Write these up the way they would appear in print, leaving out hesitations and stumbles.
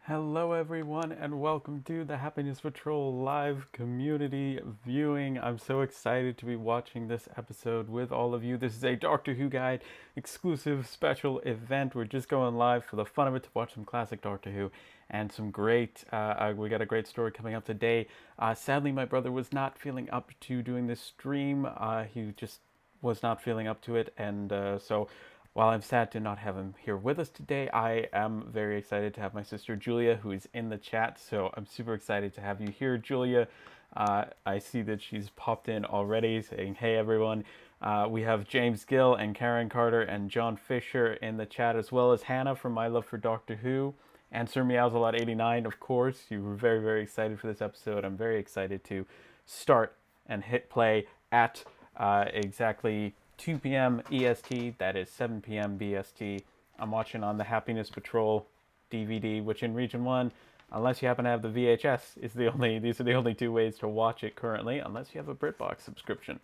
Hello, everyone, and welcome to the Happiness Patrol live community viewing. I'm so excited to be watching this episode with all of you. This is a Doctor Who Guide exclusive special event. We're just going live for the fun of it to watch some classic Doctor Who and some great. We got a great story coming up today. Sadly, my brother was not feeling up to doing this stream. He just was not feeling up to it, and so while I'm sad to not have him here with us today, I am very excited to have my sister Julia, who is in the chat. So I'm super excited to have you here, Julia. I see that she's popped in already, saying, "Hey, everyone." We have James Gill and Karen Carter and John Fisher in the chat, as well as Hannah from My Love for Doctor Who, and Sir Meowsalot89, of course. You were very, very excited for this episode. I'm very excited to start and hit play at exactly 2 p.m. EST, that is 7 p.m. BST. I'm watching on the Happiness Patrol DVD, which in Region 1, unless you happen to have the VHS, these are the only two ways to watch it currently, unless you have a BritBox subscription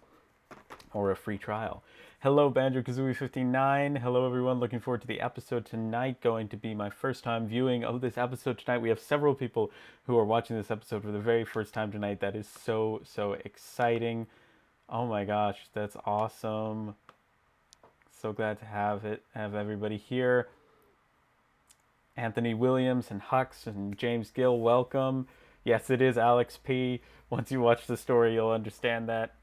or a free trial. Hello, Banjo Kazooie 59. Hello, everyone. Looking forward to the episode tonight. Going to be my first time viewing of this episode tonight. We have several people who are watching this episode for the very first time tonight. That is so exciting. Oh my gosh, that's awesome. So glad to have everybody here. Anthony Williams and Hux and James Gill, welcome. Yes, it is Alex P. Once you watch the story, you'll understand that.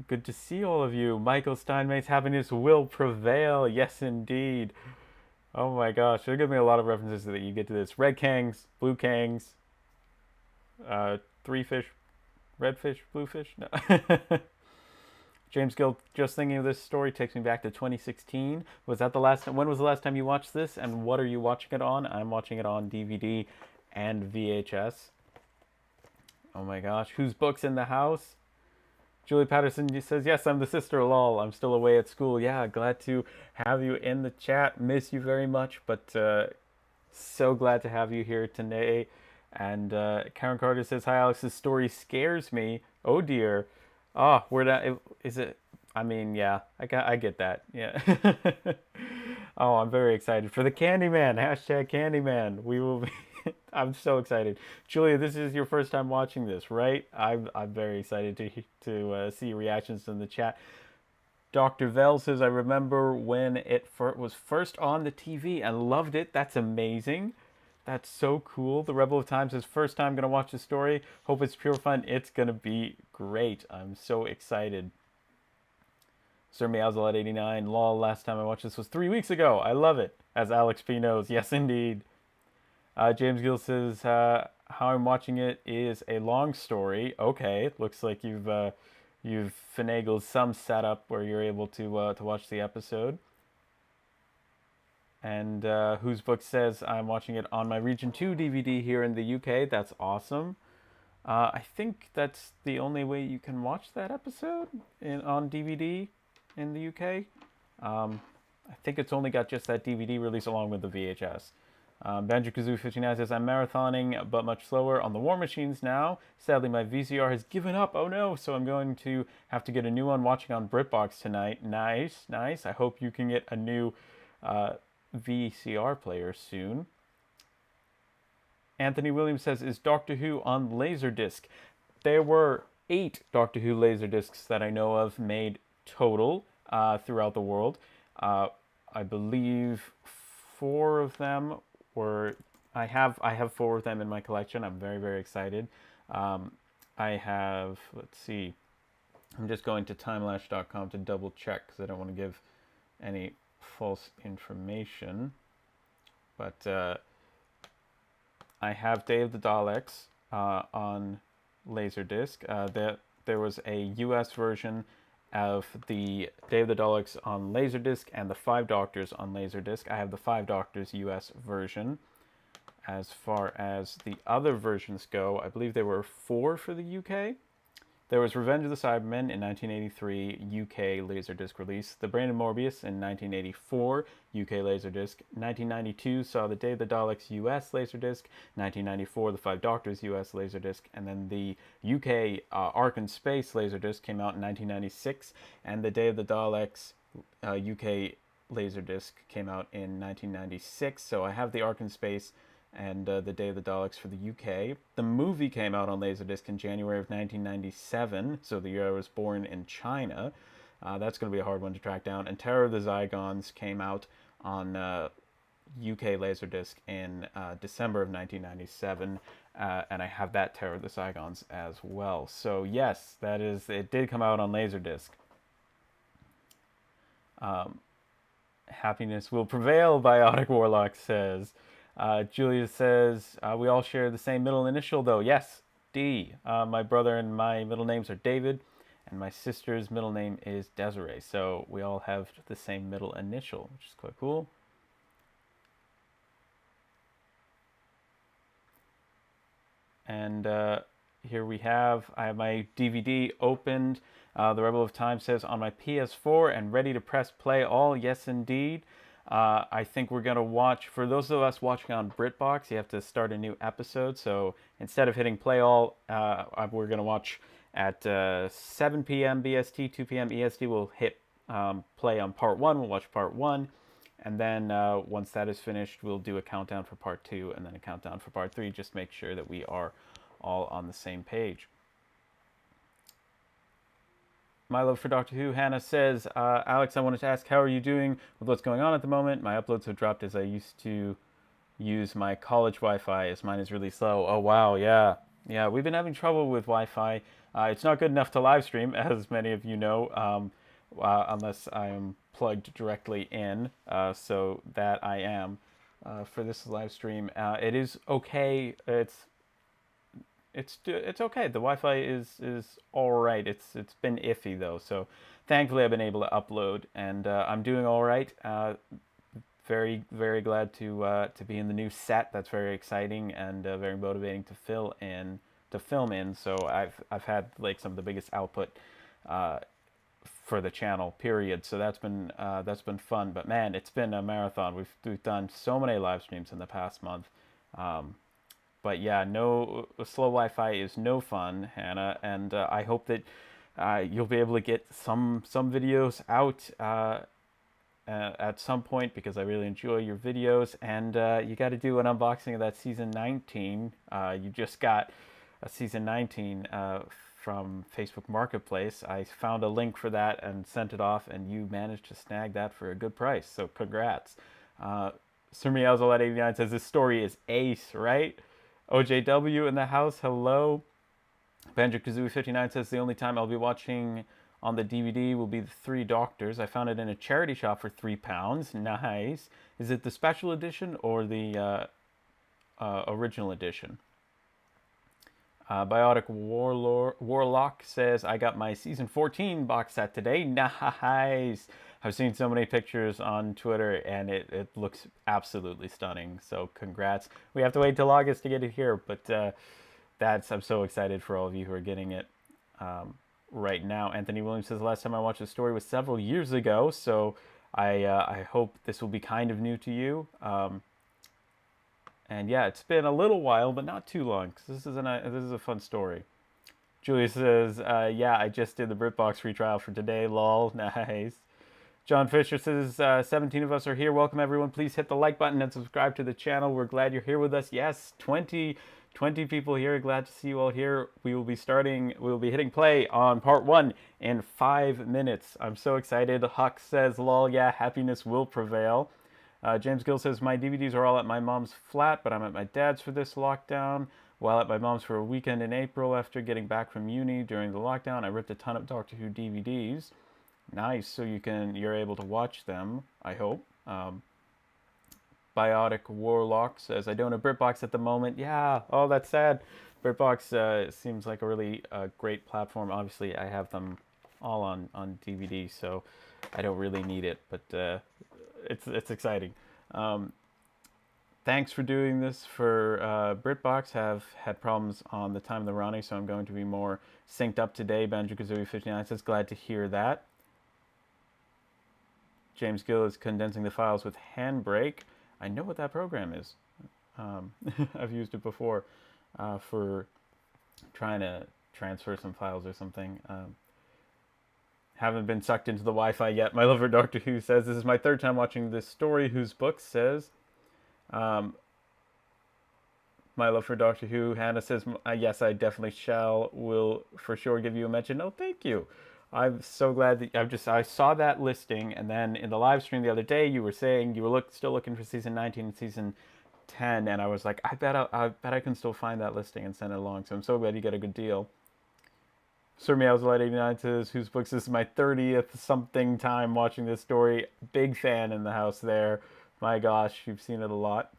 Good to see all of you. Michael Steinmay's happiness will prevail. Yes, indeed. Oh my gosh, there are going to be a lot of references that you get to this. Red Kangs, Blue Kangs, three fish, red fish, blue fish. No. James Gill, just thinking of this story takes me back to 2016. Was that the last? When was the last time you watched this? And what are you watching it on? I'm watching it on DVD and VHS. Oh my gosh, whose book's in the house? Julie Patterson says, yes, I'm the sister, lol. I'm still away at school. Yeah, glad to have you in the chat. Miss you very much, but so glad to have you here today. And Karen Carter says, hi, Alex, this story scares me. Oh, dear. Oh, where that is it? I mean, yeah, I get that. Yeah. Oh, I'm very excited for the Candyman. Hashtag Candyman. We will be. I'm so excited, Julia. This is your first time watching this, right? I'm very excited to see reactions in the chat. Dr. Vell says, I remember when it was first on the TV and loved it. That's amazing. That's so cool. The Rebel of Time says, first time going to watch the story. Hope it's pure fun. It's going to be great. I'm so excited. Sir Meowsalot89, lol, last time I watched this was 3 weeks ago. I love it. As Alex P knows. Yes, indeed. James Gill says, how I'm watching it is a long story. Okay, looks like you've finagled some setup where you're able to watch the episode. And whose book says I'm watching it on my Region 2 DVD here in the UK. That's awesome. I think that's the only way you can watch that episode on DVD in the UK. I think it's only got just that DVD release along with the VHS. Banjo Kazooie 59 says, I'm marathoning, but much slower on the War Machines now. Sadly, my VCR has given up. Oh no, so I'm going to have to get a new one watching on BritBox tonight. Nice, nice. I hope you can get a new VCR player soon. Anthony Williams says, is Doctor Who on Laserdisc? There were 8 Doctor Who Laserdiscs that I know of made total throughout the world. I believe 4 of them were... I have 4 of them in my collection. I'm very, very excited. I have... Let's see. I'm just going to timelash.com to double check because I don't want to give any false information. But I have Day of the Daleks on Laserdisc. There was a US version of the Day of the Daleks on Laserdisc and the 5 Doctors on Laserdisc. I have the 5 Doctors US version. As far as the other versions go, I believe there were 4 for the UK. There was Revenge of the Cybermen in 1983, UK Laserdisc release. The Brain of Morbius in 1984, UK Laserdisc. 1992 saw the Day of the Daleks US Laserdisc. 1994, The 5 Doctors US Laserdisc. And then the UK Ark in Space Laserdisc came out in 1996. And the Day of the Daleks UK Laserdisc came out in 1996. So I have the Ark in Space and The Day of the Daleks for the UK. The movie came out on Laserdisc in January of 1997, so the year I was born in China. That's going to be a hard one to track down. And Terror of the Zygons came out on UK Laserdisc in December of 1997, and I have that Terror of the Zygons as well. So yes, it did come out on Laserdisc. Happiness will prevail, Biotic Warlock says. Julia says, we all share the same middle initial, though. Yes, D. My brother and my middle names are David, and my sister's middle name is Desiree. So we all have the same middle initial, which is quite cool. And here I have my DVD opened. The Rebel of Time says on my PS4 and ready to press play all. Yes, indeed. I think we're going to watch, for those of us watching on BritBox, you have to start a new episode. So instead of hitting play all, we're going to watch at 7 p.m. BST, 2 p.m. EST. We'll hit play on part 1. We'll watch part 1. And then once that is finished, we'll do a countdown for part 2 and then a countdown for part 3. Just make sure that we are all on the same page. My love for Doctor Who, Hannah says, Alex, I wanted to ask, how are you doing with what's going on at the moment? My uploads have dropped as I used to use my college Wi-Fi as mine is really slow. Oh, wow, yeah. Yeah, we've been having trouble with Wi-Fi. It's not good enough to live stream, as many of you know, unless I'm plugged directly in, so that I am for this live stream. It is okay. It's okay. The Wi-Fi is all right. It's been iffy though, so thankfully I've been able to upload, and I'm doing all right. Very glad to be in the new set. That's very exciting and very motivating to film in. So I've had like some of the biggest output for the channel, period. So that's been fun. But man, it's been a marathon. We've done so many live streams in the past month. But yeah, no slow Wi-Fi is no fun, Hannah. And I hope that you'll be able to get some videos out at some point, because I really enjoy your videos. And you got to do an unboxing of that season 19. You just got a season 19 from Facebook Marketplace. I found a link for that and sent it off, and you managed to snag that for a good price. So congrats. Sir Meowsal89 says this story is ace, right? OJW in the house, hello. Banjo Kazooie 59 says the only time I'll be watching on the DVD will be the Three Doctors. I found it in a charity shop for £3. Nice. Is it the special edition or the original edition? Biotic Warlock says, I got my season 14 box set today. Nice. I've seen so many pictures on Twitter, and it looks absolutely stunning. So congrats. We have to wait till August to get it here, but I'm so excited for all of you who are getting it right now. Anthony Williams says, the last time I watched the story was several years ago, so I hope this will be kind of new to you. And yeah, it's been a little while, but not too long, because this is a fun story. Julia says, yeah, I just did the BritBox free trial for today, lol, nice. John Fisher says, 17 of us are here. Welcome, everyone. Please hit the like button and subscribe to the channel. We're glad you're here with us. Yes, 20 people here. Glad to see you all here. We will be hitting play on part 1 in 5 minutes. I'm so excited. Huck says, lol, yeah, happiness will prevail. James Gill says, my DVDs are all at my mom's flat, but I'm at my dad's for this lockdown. While at my mom's for a weekend in April after getting back from uni during the lockdown, I ripped a ton of Doctor Who DVDs. Nice, so you're able to watch them, I hope. Biotic Warlock says, I don't have BritBox at the moment. Yeah, oh, that's sad. BritBox seems like a really great platform. Obviously, I have them all on DVD, so I don't really need it, but it's exciting. Thanks for doing this for BritBox. Have had problems on the time of the running, so I'm going to be more synced up today. Banjo Kazooie 59 says, glad to hear that. James Gill is condensing the files with Handbrake. I know what that program is. I've used it before for trying to transfer some files or something. Haven't been sucked into the Wi-Fi yet. My lover Doctor Who says, this is my third time watching this story. Whose book says, My love for Doctor Who. Hannah says, yes, I definitely shall. Will for sure give you a mention. Oh, thank you. I'm so glad that I saw that listing, and then in the live stream the other day, you were saying you were still looking for season 19 and season 10, and I was like, I bet I can still find that listing and send it along. So I'm so glad you got a good deal. Sir Meowslight89 says, whose books this is my 30th something time watching this story. Big fan in the house there. My gosh, you've seen it a lot.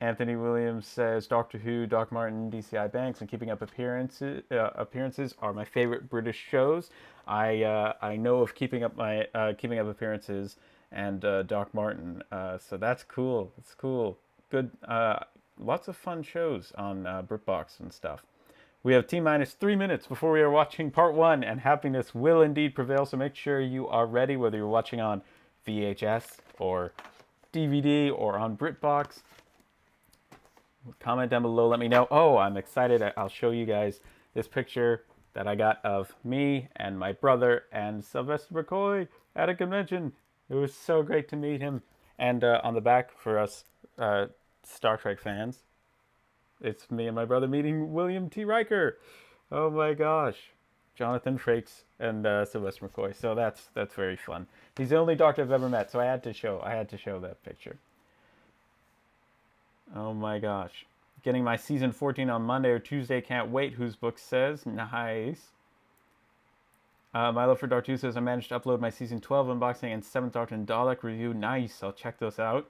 Anthony Williams says, Doctor Who, Doc Martin, DCI Banks, and Keeping Up Appearances are my favorite British shows. I know of Keeping Up Appearances and Doc Martin, so that's cool. It's cool. Good, lots of fun shows on BritBox and stuff. We have T-minus 3 minutes before we are watching part 1, and happiness will indeed prevail, so make sure you are ready, whether you're watching on VHS or DVD or on BritBox. Comment down below, let me know. Oh, I'm excited. I'll show you guys this picture that I got of me and my brother and Sylvester McCoy at a convention. It was so great to meet him. And on the back, for us Star Trek fans, it's me and my brother meeting William T. Riker. Oh my gosh. Jonathan Frakes and Sylvester McCoy. So that's very fun. He's the only Doctor I've ever met, so I had to show that picture. Oh my gosh. Getting my season 14 on Monday or Tuesday. Can't wait. Whose book says? Nice. My love for Doctor Who says I managed to upload my season 12 unboxing and 7th Doctor and Dalek review. Nice. I'll check those out.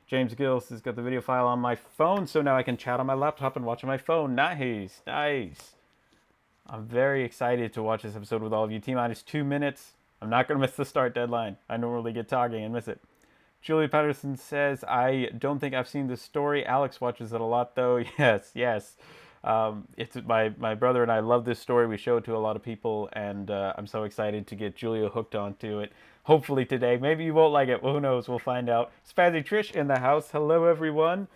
James Gills has got the video file on my phone, so now I can chat on my laptop and watch on my phone. Nice. Nice. I'm very excited to watch this episode with all of you. T-minus 2 minutes. I'm not going to miss the start deadline. I normally get talking and miss it. Julie Patterson says, I don't think I've seen this story. Alex watches it a lot, though. Yes, yes. It's my brother and I love this story. We show it to a lot of people, and I'm so excited to get Julia hooked onto it. Hopefully today. Maybe you won't like it. Well, who knows? We'll find out. Spazzy Trish in the house. Hello, everyone.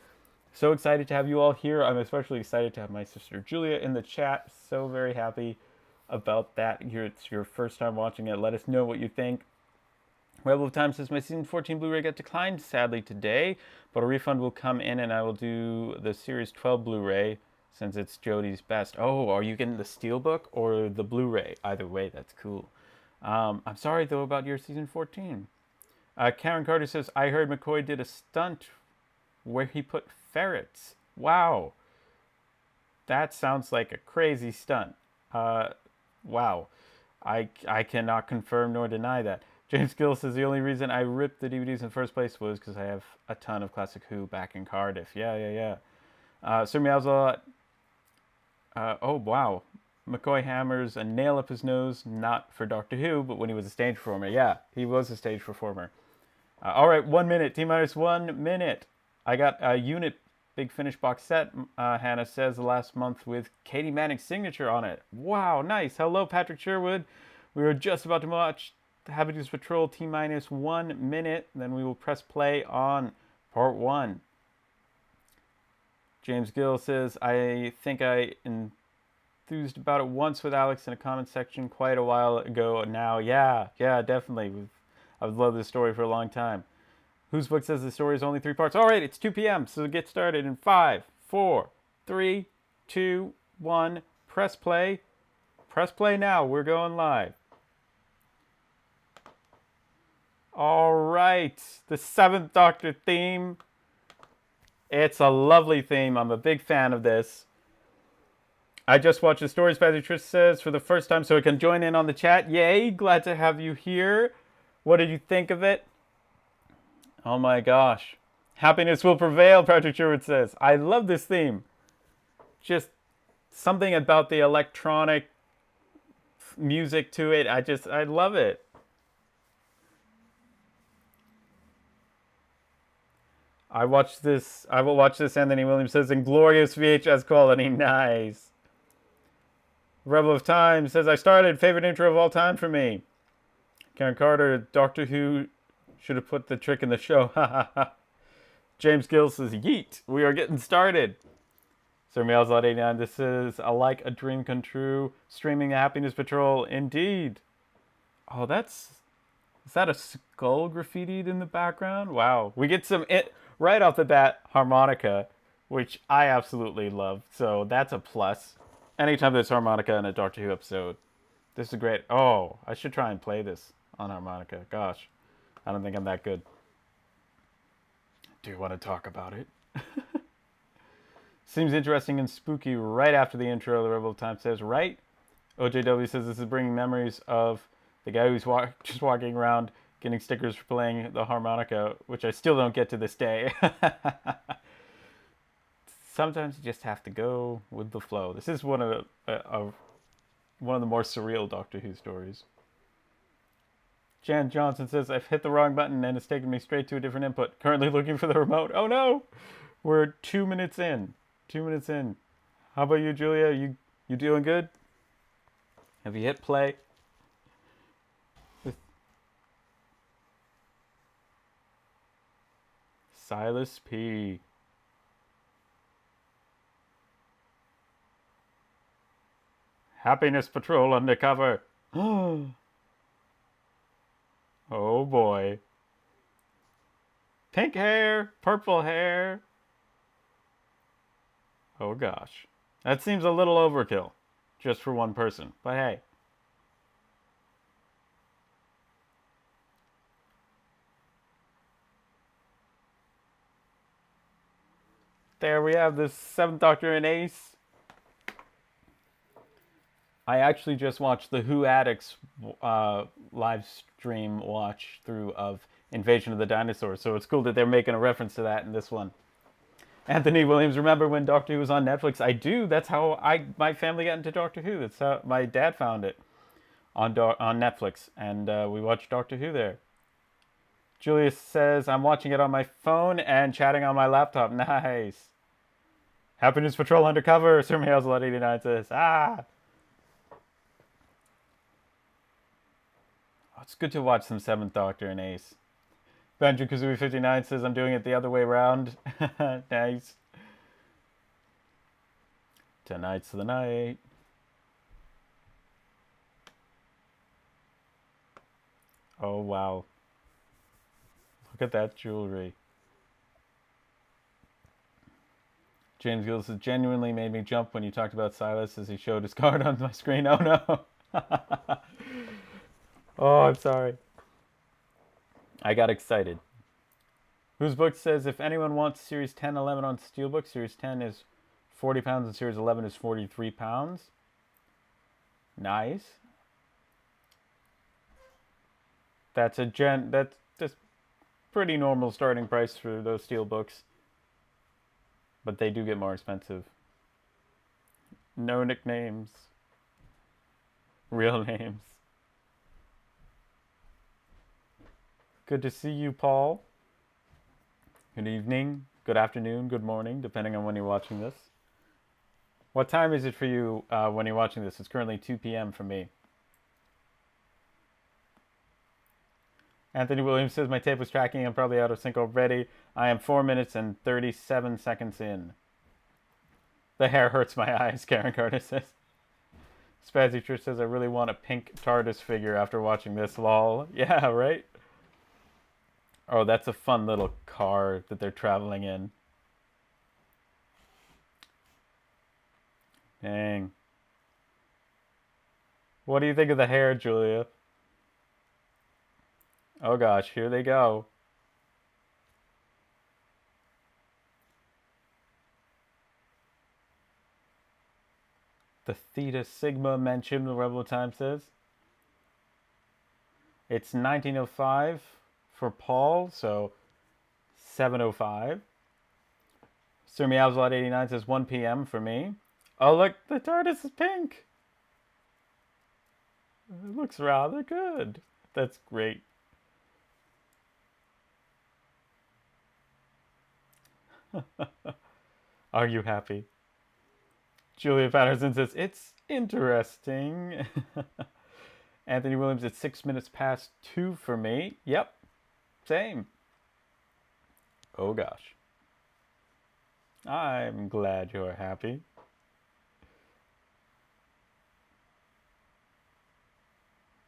So excited to have you all here. I'm especially excited to have my sister Julia in the chat. So very happy about that. It's your first time watching it. Let us know what you think. Rebel of Time says, my season 14 Blu-ray got declined sadly today, but a refund will come in and I will do the series 12 Blu-ray since it's Jodie's best. Oh, are you getting the Steelbook or the Blu-ray? Either way, that's cool. I'm sorry, though, about your season 14. Karen Carter says, I heard McCoy did a stunt where he put ferrets. Wow. That sounds like a crazy stunt. Wow. I cannot confirm nor deny that. James Gill says, the only reason I ripped the DVDs in the first place was because I have a ton of Classic Who back in Cardiff. Yeah. Sir Meowslight. Oh, wow. McCoy hammers a nail up his nose, not for Doctor Who, but when he was a stage performer. Yeah, he was a stage performer. All right, 1 minute. T-minus 1 minute. I got a Unit Big Finish box set, Hannah says, last month with Katie Manning's signature on it. Wow, nice. Hello, Patrick Sherwood. We were just about to watch the Happiness Patrol T-minus 1 minute. Then we will press play on part 1. James Gill says, I think I enthused about it once with Alex in a comment section quite a while ago now. Yeah, definitely. I've loved this story for a long time. Whose book says the story is only 3 parts? All right, it's 2 p.m., so get started in 5, 4, 3, 2, 1. Press play. Press play now. We're going live. All right, the 7th Doctor theme. It's a lovely theme. I'm a big fan of this. I just watched the story, Spazzy Trish says, for the first time, so I can join in on the chat. Yay, glad to have you here. What did you think of it? Oh my gosh. Happiness will prevail, Patrick Sherwood says. I love this theme. Just something about the electronic music to it. I love it. I will watch this, Anthony Williams says, in glorious VHS quality. Nice. Rebel of Time says, I started. Favorite intro of all time for me. Karen Carter, Doctor Who should have put the trick in the show. James Gill says, yeet. We are getting started. Sir Meowslight89, this is like a dream come true. Streaming the Happiness Patrol. Indeed. Oh, is that a skull graffitied in the background? Wow. We get some, right off the bat, harmonica. which I absolutely love. So that's a plus. Anytime there's harmonica in a Doctor Who episode, this is great. Oh, I should try and play this on harmonica. Gosh, I don't think I'm that good. Do you want to talk about it? Seems interesting and spooky right after the intro, the Rebel of Time says, right? OJW says this is bringing memories of the guy who's just walking around getting stickers for playing the harmonica, which I still don't get to this day. Sometimes you just have to go with the flow. This is one of the more surreal Doctor Who stories. Jan Johnson says, I've hit the wrong button and it's taken me straight to a different input. Currently looking for the remote. Oh no! We're 2 minutes in. 2 minutes in. How about you, Julia? You doing good? Have you hit play? Silas P. Happiness Patrol undercover. Oh boy. Pink hair, purple hair. Oh gosh. That seems a little overkill. Just for one person. But hey. There we have the 7th Doctor and Ace. I actually just watched the Who Addicts live stream watch through of Invasion of the Dinosaurs, so it's cool that they're making a reference to that in this one. Anthony Williams, remember when Doctor Who was on Netflix? I do. That's how my family got into Doctor Who. That's how my dad found it on Netflix, and we watched Doctor Who there. Julius says, I'm watching it on my phone and chatting on my laptop. Nice. Happiness Patrol undercover. Sir Meowslot 89 says, ah. Oh, it's good to watch some 7th Doctor and Ace. Banjo Kazooie 59 says, I'm doing it the other way around. Nice. Tonight's the night. Oh, wow. Look at that jewelry. James Gill says, genuinely made me jump when you talked about Silas as he showed his card on my screen. Oh, no. Oh, I'm sorry. I got excited. Whose book says, if anyone wants Series 10, 11 on Steelbook, Series 10 is £40 and Series 11 is £43. Nice. That's just pretty normal starting price for those Steelbooks. But they do get more expensive. No nicknames. Real names. Good to see you, Paul. Good evening, good afternoon, good morning, depending on when you're watching this. What time is it for you when you're watching this? It's currently 2 p.m. for me. Anthony Williams says, my tape was tracking. I'm probably out of sync already. I am 4 minutes and 37 seconds in. The hair hurts my eyes, Karen Carter says. Spazzy Trish says, I really want a pink TARDIS figure after watching this, lol. Yeah, right? Oh, that's a fun little car that they're traveling in. Dang. What do you think of the hair, Julia? Oh gosh, here they go. The Theta Sigma mentioned, the Rebel of Time says. It's 1905 for Paul, so 7:05. Sir Meowslot 89 says 1 p.m. for me. Oh look, the TARDIS is pink. It looks rather good. That's great. Are you happy? Julia Patterson says, it's interesting. Anthony Williams, it's 6 minutes past 2 for me. Yep, same. Oh gosh. I'm glad you're happy.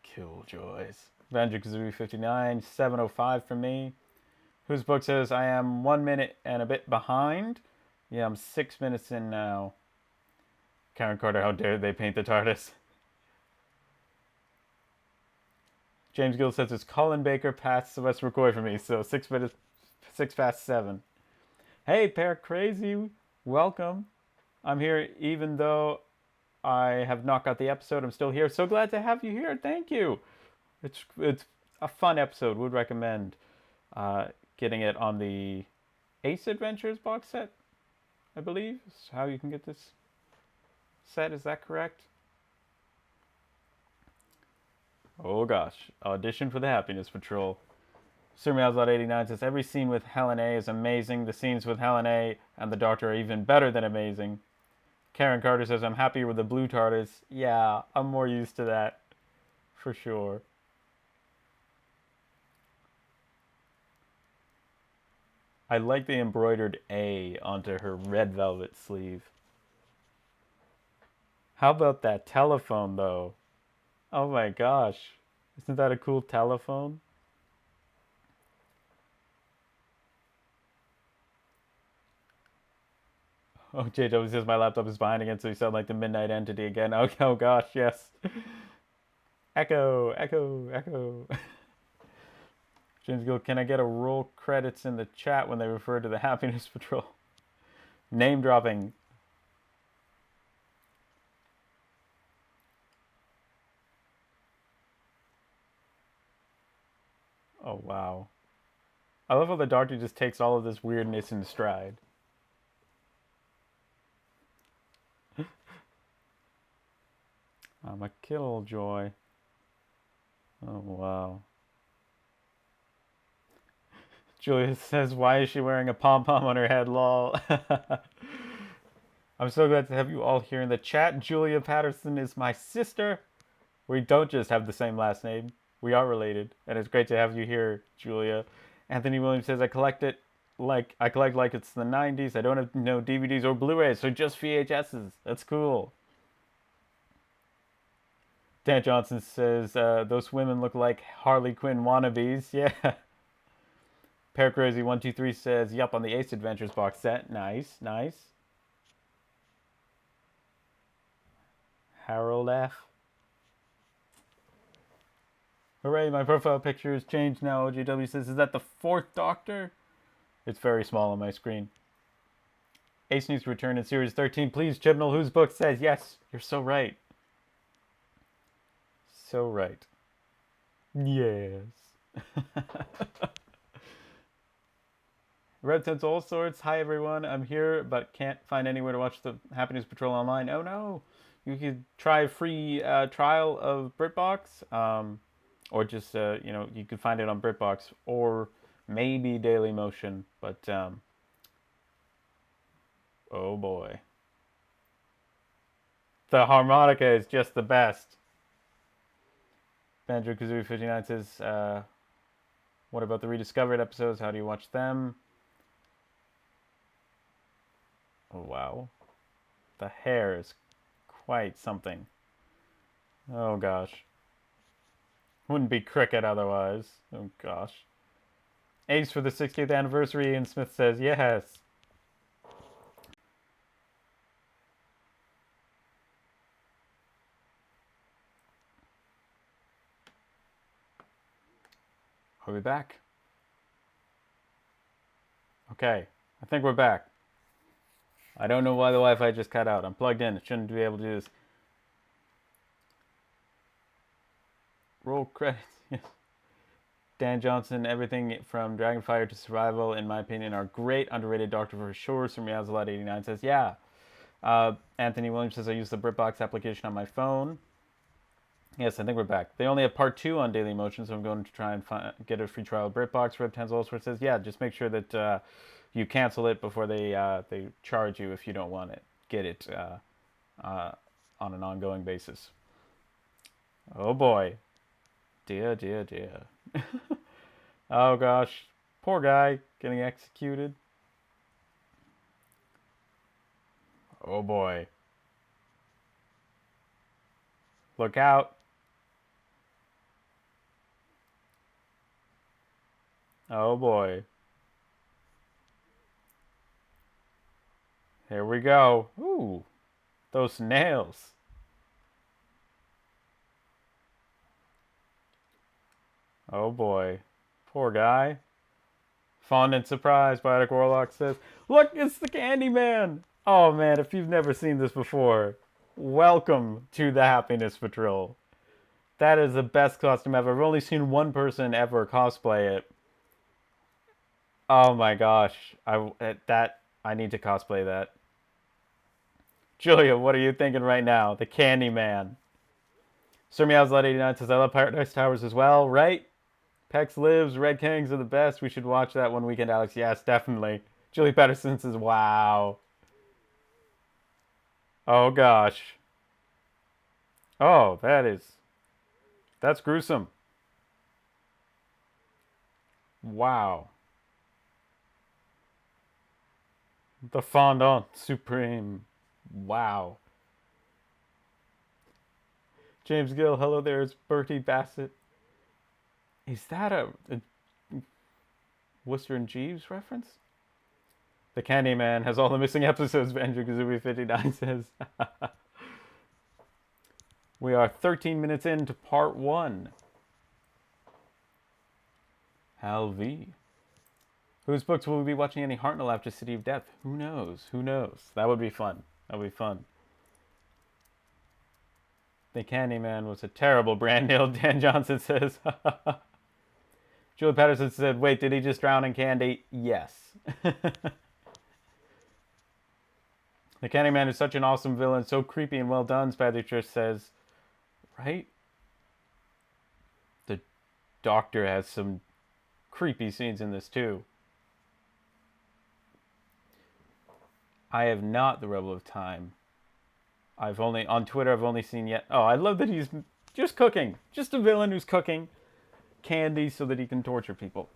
Killjoys. Banjo-Kazooie 59, 7:05 for me. Whose book says I am 1 minute and a bit behind. Yeah, I'm 6 minutes in now. Karen Carter, how dare they paint the TARDIS? James Gill says it's Colin Baker past Sylvester McCoy for me, so 6 minutes, 6 past 7. Hey, Pear Crazy, welcome. I'm here even though I have not got the episode. I'm still here. So glad to have you here. Thank you. It's a fun episode. Would recommend getting it on the Ace Adventures box set, I believe. Is how you can get this set. Is that correct? Oh gosh. Audition for the Happiness Patrol. Sir Meowslot89 says every scene with Helen A is amazing. The scenes with Helen A and the Doctor are even better than amazing. Karen Carter says I'm happier with the blue TARDIS. Yeah, I'm more used to that. For sure. I like the embroidered A onto her red velvet sleeve. How about that telephone, though? Oh my gosh. Isn't that a cool telephone? Oh, JW says my laptop is behind again, so you sound like the Midnight Entity again. Oh gosh, yes. Echo, echo, echo. James Gill, can I get a roll credits in the chat when they refer to the Happiness Patrol? Name dropping. Oh wow. I love how the Doctor just takes all of this weirdness in stride. I'm a killjoy. Oh wow. Julia says, why is she wearing a pom-pom on her head, lol. I'm so glad to have you all here in the chat. Julia Patterson is my sister. We don't just have the same last name. We are related. And it's great to have you here, Julia. Anthony Williams says, I collect like it's the 90s. I don't have no DVDs or Blu-rays, so just VHSs. That's cool. Dan Johnson says, those women look like Harley Quinn wannabes. Yeah. Paracrazy123 says, yup, on the Ace Adventures box set. Nice, nice. Harold F. Hooray, my profile picture has changed now. OJW says, is that the fourth Doctor? It's very small on my screen. Ace needs to return in Series 13. Please, Chibnall, whose book says, yes, you're so right. So right. Yes. Red Sense All Sorts. Hi, everyone. I'm here, but can't find anywhere to watch the Happiness Patrol online. Oh, no. You could try a free trial of BritBox. Or just, you could find it on BritBox or maybe Dailymotion. But, oh, boy. The harmonica is just the best. Banjo Kazooie 59 says, what about the rediscovered episodes? How do you watch them? Oh, wow. The hair is quite something. Oh, gosh. Wouldn't be cricket otherwise. Oh, gosh. Ace for the 60th anniversary, and Smith says, yes. Are we back? Okay, I think we're back. I don't know why the Wi-Fi just cut out. I'm plugged in. It shouldn't be able to do this. Roll credits. Dan Johnson, everything from Dragonfire to Survival, in my opinion, are great. Underrated Doctor for sure. Sir Meowslot89 says, yeah. Anthony Williams says, I use the BritBox application on my phone. Yes, I think we're back. They only have part 2 on Dailymotion, so I'm going to try and get a free trial of BritBox. Reb Tenzolsworth says, yeah, just make sure that you cancel it before they charge you if you don't want it. Get it on an ongoing basis. Oh boy. Dear, dear, dear. Oh gosh. Poor guy getting executed. Oh boy. Look out. Oh boy. Here we go. Ooh, those nails. Oh boy. Poor guy. Fondant surprise, Biotic Warlock says. Look, it's the Candyman! Oh man, if you've never seen this before, welcome to the Happiness Patrol. That is the best costume ever. I've only seen one person ever cosplay it. Oh my gosh. I need to cosplay that. Julia, what are you thinking right now? The Candyman. Sir Meow's Lot 89 says, I love Paradise Towers as well, right? Pex lives, Red Kings are the best. We should watch that one weekend, Alex. Yes, definitely. Julie Patterson says, wow. Oh gosh. Oh, that's gruesome. Wow. The fondant supreme. Wow. James Gill, hello there. It's Bertie Bassett. Is that a Worcester and Jeeves reference? The Candyman has all the missing episodes, Andrew Kazubi 59 says. We are 13 minutes into part 1. Hal V. Whose books will we be watching any Hartnell after City of Death? Who knows? Who knows? That would be fun. That would be fun. The Candyman was a terrible brand deal, Dan Johnson says. Julie Patterson said, wait, did he just drown in candy? Yes. The Candyman is such an awesome villain, so creepy and well done, Spadley Trish says. Right? The Doctor has some creepy scenes in this too. I have not the Rebel of Time. On Twitter I've only seen yet. Oh, I love that he's just cooking. Just a villain who's cooking candy so that he can torture people.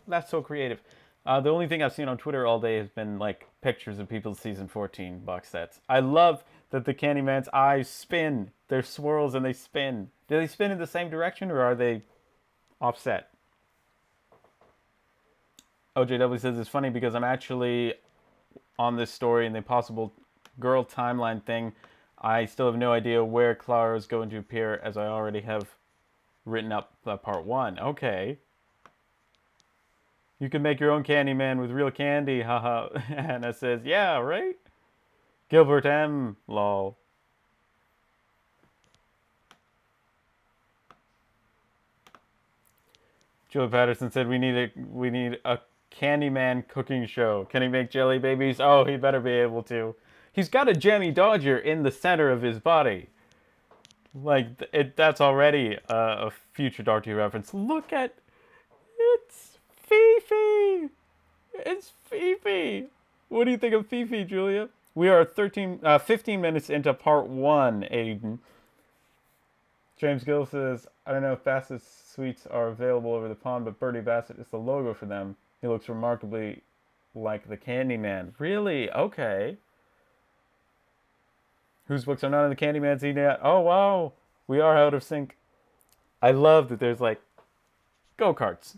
That's so creative. The only thing I've seen on Twitter all day has been like pictures of people's season 14 box sets. I love that the Candyman's eyes spin. They're swirls and they spin. Do they spin in the same direction or are they offset? OJW says it's funny because I'm actually on this story and the possible girl timeline thing. I still have no idea where Clara is going to appear as I already have written up part 1. Okay. You can make your own Candyman with real candy, haha. Anna says, yeah, right? Gilbert M. Lol. Julie Patterson said we need a Candyman cooking show. Can he make jelly babies? Oh, he better be able to. He's got a Jammy Dodger in the center of his body. Like, that's already a future Doctor Who reference. Look at... It's Fifi! It's Fifi! What do you think of Fifi, Julia? We are 15 minutes into part 1, Aiden. James Gill says, I don't know if Bassett's sweets are available over the pond, but Bertie Bassett is the logo for them. He looks remarkably like the Candyman. Really? Okay. Whose books are not in the Candyman's eating yet? Oh, wow. We are out of sync. I love that there's like go-karts.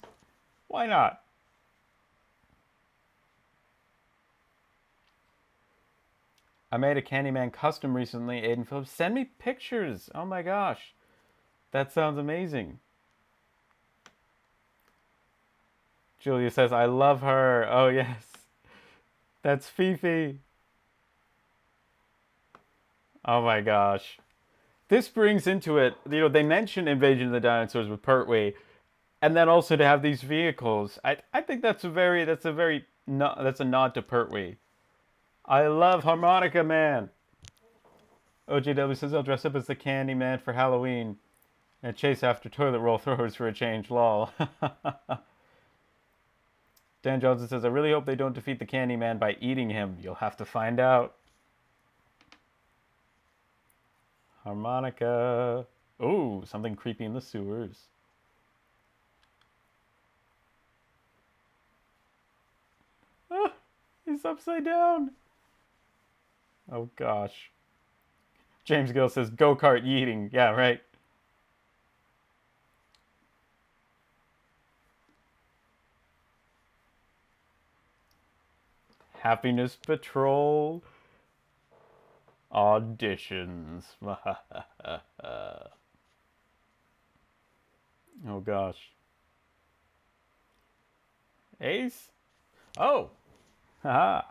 Why not? I made a Candyman custom recently, Aiden Phillips. Send me pictures. Oh my gosh. That sounds amazing. Julia says, I love her. Oh, yes. That's Fifi. Oh my gosh. This brings into it, they mentioned Invasion of the Dinosaurs with Pertwee, and then also to have these vehicles. I think that's a nod to Pertwee. I love Harmonica Man. OJW says I'll dress up as the Candyman for Halloween and chase after toilet roll throwers for a change, lol. Dan Johnson says, I really hope they don't defeat the Candyman by eating him. You'll have to find out. Harmonica. Ooh, something creepy in the sewers. Ah, he's upside down. Oh gosh. James Gill says, go-kart yeeting. Yeah, right. Happiness Patrol auditions. Oh gosh. Ace? Oh! Haha.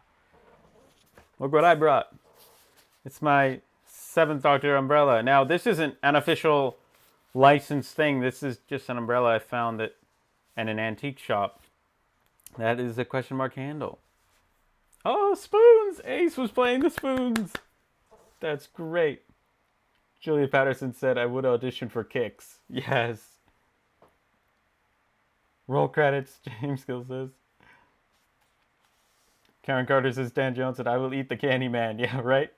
Look what I brought. It's my 7th Doctor umbrella. Now, this isn't an official licensed thing. This is just an umbrella I found at an antique shop. That is a question mark handle. Oh, spoons! Ace was playing the spoons. That's great. Julia Patterson said I would audition for Kicks. Yes. Roll credits, James Gill says. Karen Carter says Dan Jones said I will eat the Candyman. Yeah, right?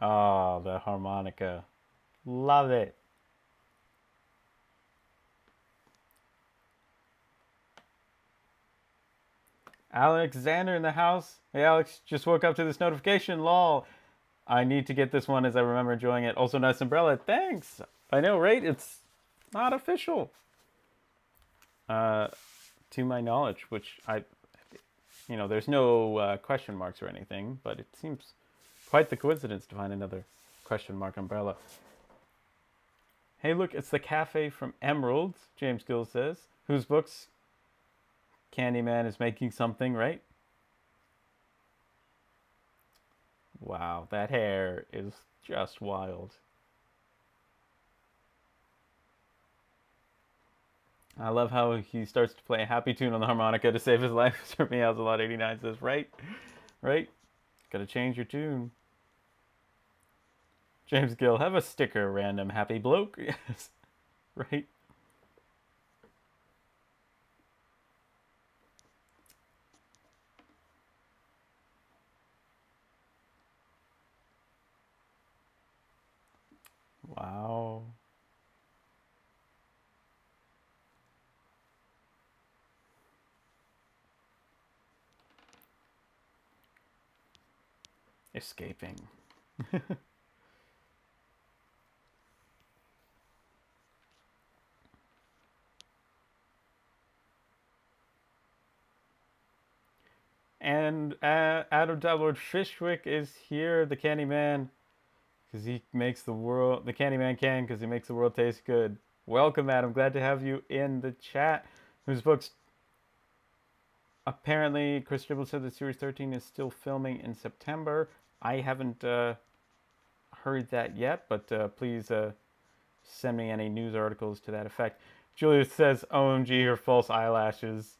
Oh, the harmonica. Love it. Alexander in the house. Hey, Alex, just woke up to this notification. Lol. I need to get this one as I remember enjoying it. Also, nice umbrella. Thanks. I know, right? It's not official. To my knowledge, which there's no question marks or anything, but it seems quite the coincidence to find another question mark umbrella. Hey, look, it's the cafe from Emerald, James Gill says. Whose books? Candyman is making something, right? Wow, that hair is just wild. I love how he starts to play a happy tune on the harmonica to save his life. Sir Meows a lot 89 says, right? Gotta change your tune. James Gill, have a sticker, random happy bloke. Yes, right? Wow. Escaping. And Adam Tabloid Fishwick is here, the Candyman, because he makes the Candyman can, because he makes the world taste good. Welcome, Adam. Glad to have you in the chat. Whose books? Apparently, Chris Dribble said that Series 13 is still filming in September. I haven't heard that yet, but please send me any news articles to that effect. Julia says, OMG, her false eyelashes.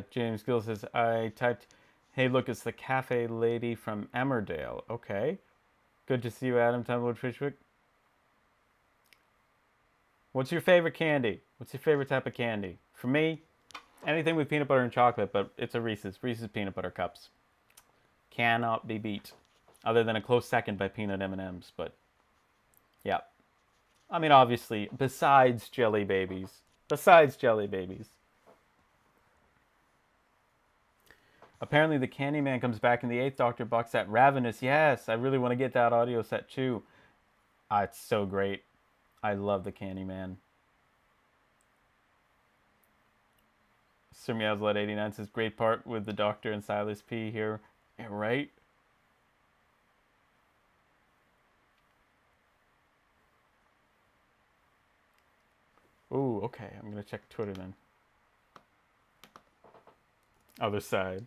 James Gill says, I typed, hey, look, it's the cafe lady from Emmerdale. Okay. Good to see you, Adam Tumblewood Fishwick. What's your favorite candy? What's your favorite type of candy? For me, anything with peanut butter and chocolate, but it's a Reese's. Reese's peanut butter cups. Cannot be beat. Other than a close second by peanut M&Ms, but yeah. I mean, obviously, besides Jelly Babies. Apparently, the Candyman comes back in the 8th Doctor box set. Ravenous, yes. I really want to get that audio set too. It's so great. I love the Candyman. Sir Meowslet 89 says, great part with the Doctor and Silas P here. Yeah, right? Ooh, okay. I'm going to check Twitter then. Other side.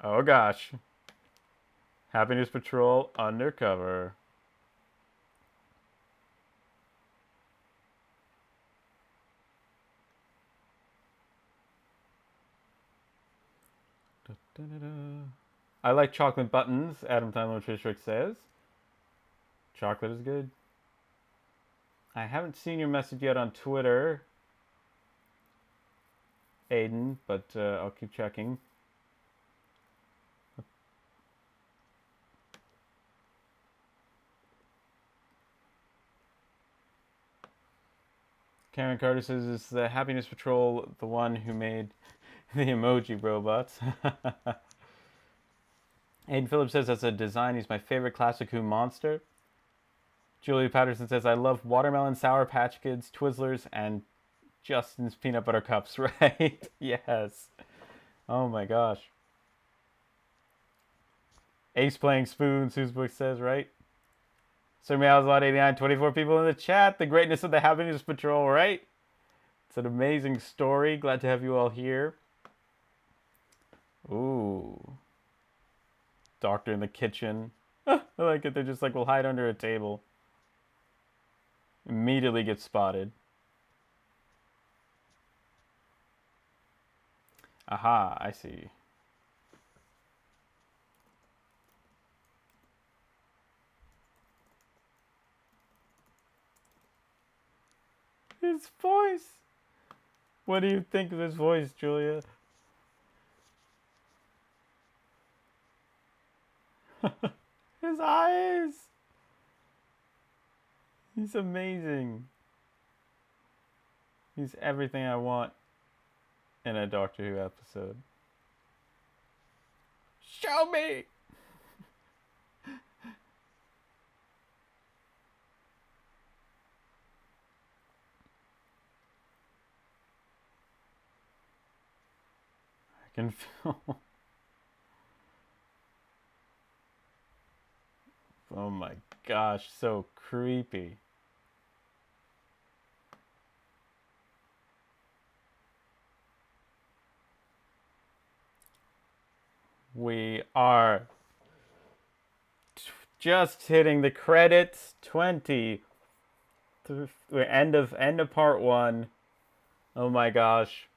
Oh gosh. Happiness Patrol undercover. I like chocolate buttons, Adam Tyler Trishrick says. Chocolate is good. I haven't seen your message yet on Twitter, Aiden, but I'll keep checking. Karen Carter says, is the Happiness Patrol the one who made the emoji robots? Aiden Phillips says, as a design, he's my favorite Classic Who monster. Julia Patterson says, I love watermelon, Sour Patch Kids, Twizzlers, and Justin's peanut butter cups, right? Yes. Oh my gosh. Ace playing spoons, whose book says, right? Sir Meow's Lot 89, 24 people in the chat. The greatness of the Happiness Patrol, right? It's an amazing story. Glad to have you all here. Ooh. Doctor in the kitchen. I like it. They're just like, we'll hide under a table. Immediately get spotted. Aha, I see. His voice. What do you think of his voice, Julia? His eyes. He's amazing. He's everything I want in a Doctor Who episode. Show me! I can feel... Oh my gosh, so creepy. We are just hitting the credits. 20. End of part 1. Oh my gosh.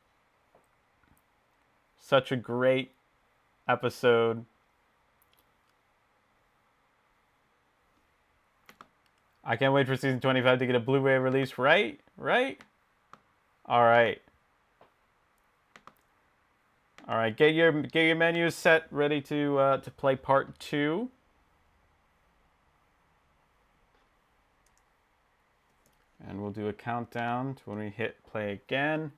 Such a great episode. I can't wait for season 25 to get a Blu-ray release, right? Right? All right. All right, get your menus set, ready to play part 2. And we'll do a countdown to when we hit play again.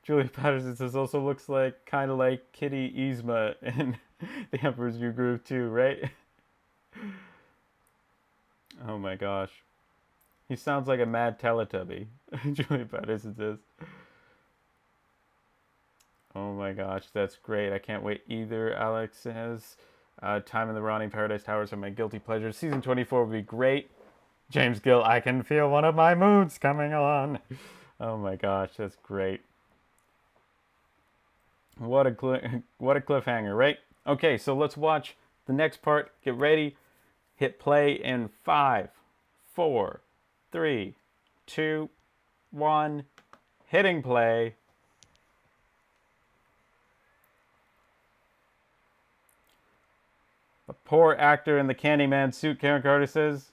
Julia Patterson says, also looks like kind of like Kitty Yzma in The Emperor's New Groove too, right? Oh my gosh. He sounds like a mad Teletubby. Julia Patterson says. Oh my gosh, that's great. I can't wait either, Alex says. Time in the Ronnie Paradise Towers are my guilty pleasures. Season 24 will be great. James Gill, I can feel one of my moods coming on. Oh my gosh, that's great. What a cliffhanger, right? Okay, so let's watch the next part. Get ready. Hit play in 5, 4, 3, 2, 1. Hitting play. The poor actor in the Candyman suit, Karen Carter says.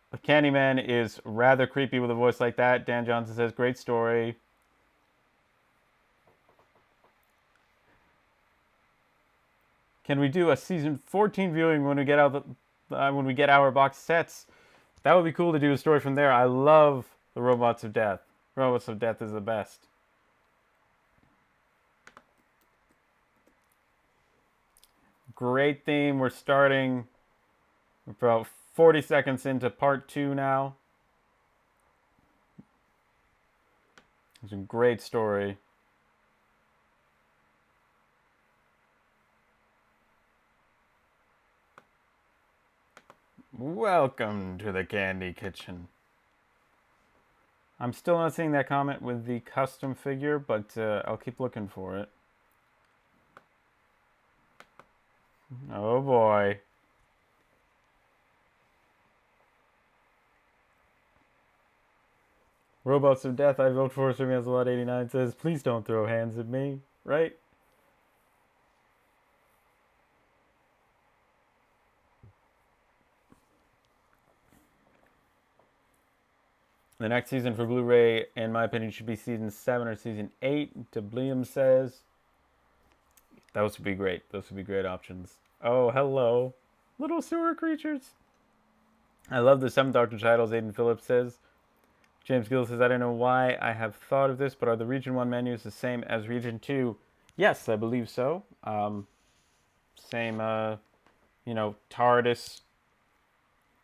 The Candyman is rather creepy with a voice like that. Dan Johnson says, great story. Can we do a season 14 viewing when we get out when we get our box sets? That would be cool to do a story from there. I love the Robots of Death. Robots of Death is the best. Great theme. We're starting about 40 seconds into part 2 now. It's a great story. Welcome to the Candy Kitchen. I'm still not seeing that comment with the custom figure, but I'll keep looking for it. Oh boy. Robots of Death, I vote for Sir Lot 89 says, please don't throw hands at me, right? The next season for Blu-ray, in my opinion, should be season 7 or season 8. Deblium says. Those would be great. Those would be great options. Oh, hello. Little sewer creatures. I love the 7th Doctor titles, Aiden Phillips says. James Gill says, I don't know why I have thought of this, but are the Region 1 menus the same as Region 2? Yes, I believe so. Same, TARDIS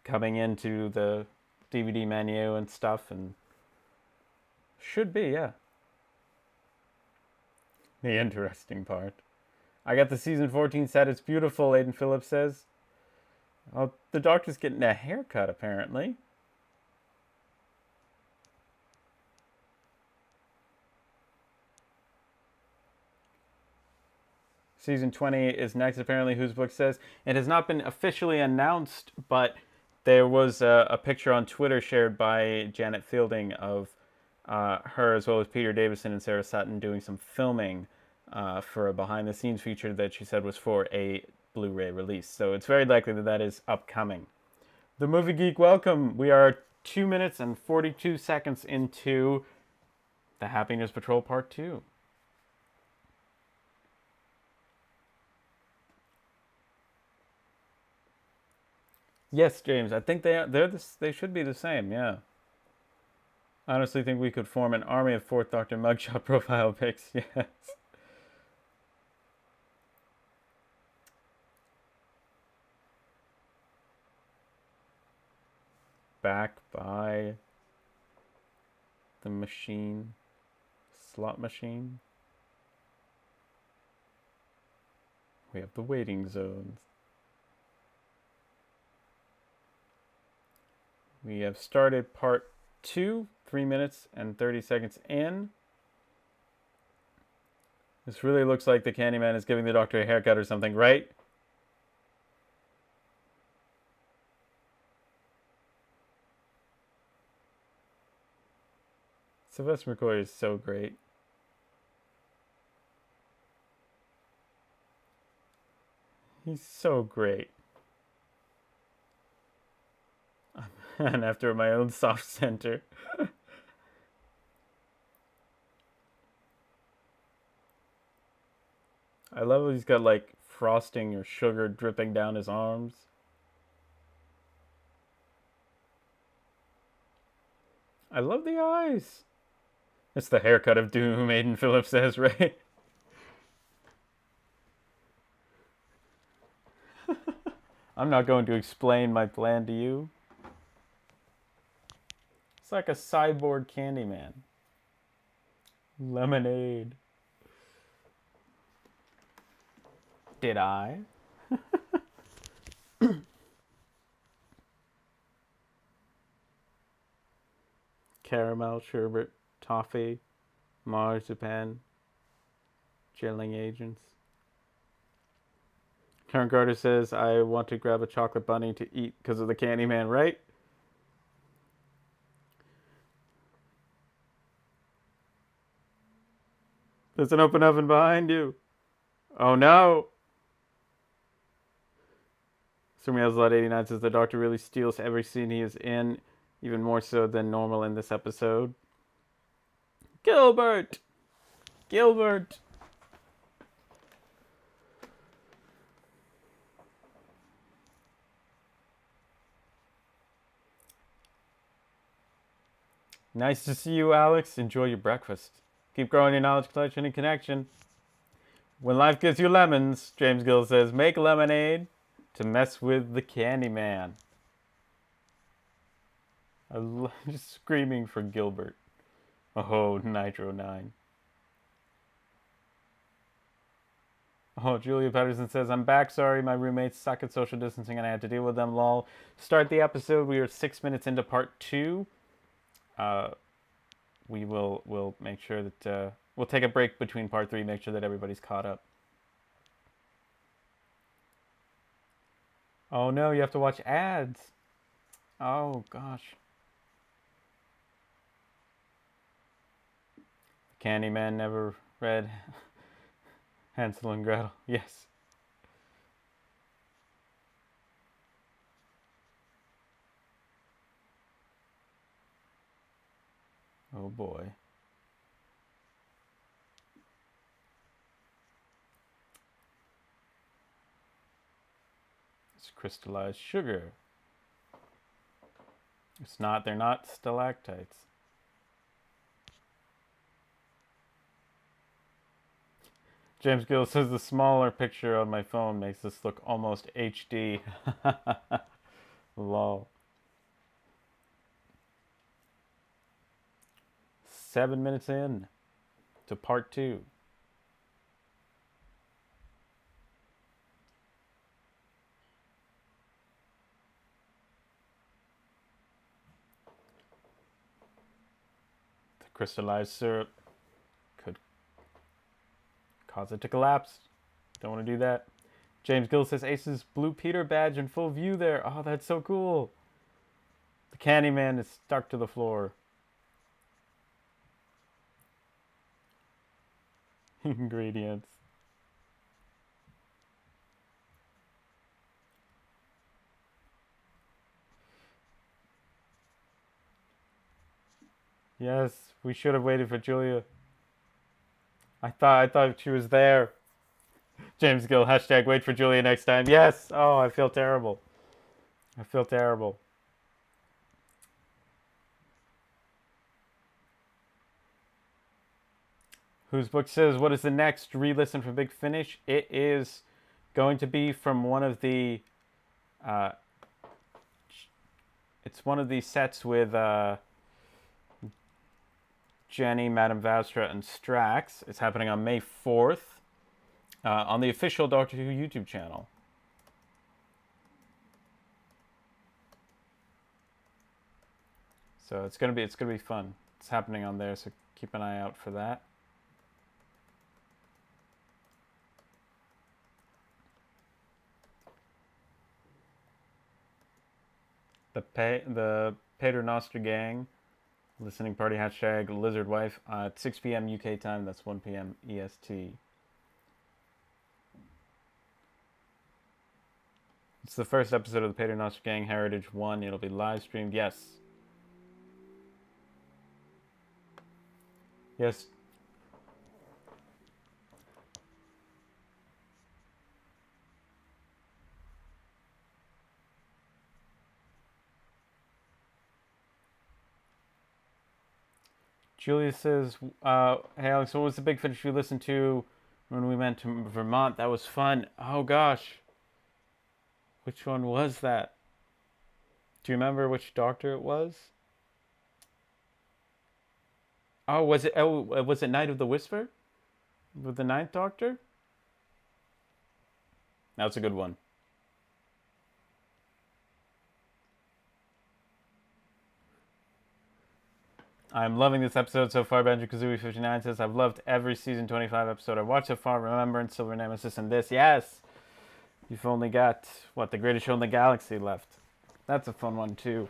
coming into the DVD menu and stuff, and should be, yeah. The interesting part. I got the season 14 set. It's beautiful, Aiden Phillips says. Oh, the Doctor's getting a haircut, apparently. Season 20 is next, apparently, Whose Book says. It has not been officially announced, but there was a picture on Twitter shared by Janet Fielding of her, as well as Peter Davison and Sarah Sutton, doing some filming for a behind-the-scenes feature that she said was for a Blu-ray release. So it's very likely that that is upcoming. The Movie Geek, welcome. We are 2 minutes and 42 seconds into the Happiness Patrol Part 2. Yes, James. I think they should be the same. Yeah. I honestly think we could form an army of Fourth Doctor mugshot profile pics. Yes. Back by the machine, slot machine. We have the waiting zones. We have started part 2, 3 minutes and 30 seconds in. This really looks like the Candyman is giving the Doctor a haircut or something, right? Sylvester McCoy is so great. He's so great. And after my own soft center. I love how he's got like frosting or sugar dripping down his arms. I love the eyes. It's the haircut of doom, Aiden Phillips says, right? I'm not going to explain my plan to you. It's like a cyborg Candyman. Lemonade. Did I? Caramel, sherbet, toffee, marzipan, chilling agents. Karen Carter says, I want to grab a chocolate bunny to eat because of the Candyman, right? There's an open oven behind you. Oh no. Surmeazlot89 says the Doctor really steals every scene he is in, even more so than normal in this episode. Gilbert! Gilbert! Nice to see you, Alex. Enjoy your breakfast. Keep growing your knowledge collection and connection. When life gives you lemons, James Gill says, make lemonade to mess with the Candyman. I'm just screaming for Gilbert. Oh, Nitro 9. Oh, Julia Patterson says, I'm back. Sorry, my roommates suck at social distancing and I had to deal with them. Lol. Start the episode. We are 6 minutes into part 2. We'll make sure that we'll take a break between part 3, make sure that everybody's caught up. Oh no, you have to watch ads. Oh gosh. Candyman never read Hansel and Gretel. Yes. Oh boy. It's crystallized sugar. It's not, they're not stalactites. James Gill says the smaller picture on my phone makes this look almost HD. Lol. 7 minutes in to part 2. The crystallized syrup could cause it to collapse. Don't want to do that. James Gill says Ace's Blue Peter badge in full view there. Oh, that's so cool. The Candyman is stuck to the floor. Ingredients. Yes, we should have waited for Julia. I thought she was there. James Gill, hashtag wait for Julia next time. Yes! Oh, I feel terrible. I feel terrible. Whose book says, what is the next re-listen for Big Finish? It is going to be from one of the... it's one of the sets with Jenny, Madame Vastra, and Strax. It's happening on May 4th on the official Doctor Who YouTube channel. So it's gonna be fun. It's happening on there, so keep an eye out for that. The Paternoster gang listening party hashtag lizard wife at 6 p.m. UK time. That's 1 p.m. EST. It's the first episode of the Paternoster Gang Heritage 1. It'll be live streamed. Yes. Yes. Julia says, hey Alex, what was the Big Finish you listened to when we went to Vermont? That was fun. Oh gosh. Which one was that? Do you remember which Doctor it was? Oh, was it Night of the Whisper? With the Ninth Doctor? That's a good one. I'm loving this episode so far. Banjo-Kazooie59 says, I've loved every season 25 episode I've watched so far. Remembrance, Silver Nemesis, and this. Yes! You've only got, what, The Greatest Show in the Galaxy left. That's a fun one, too.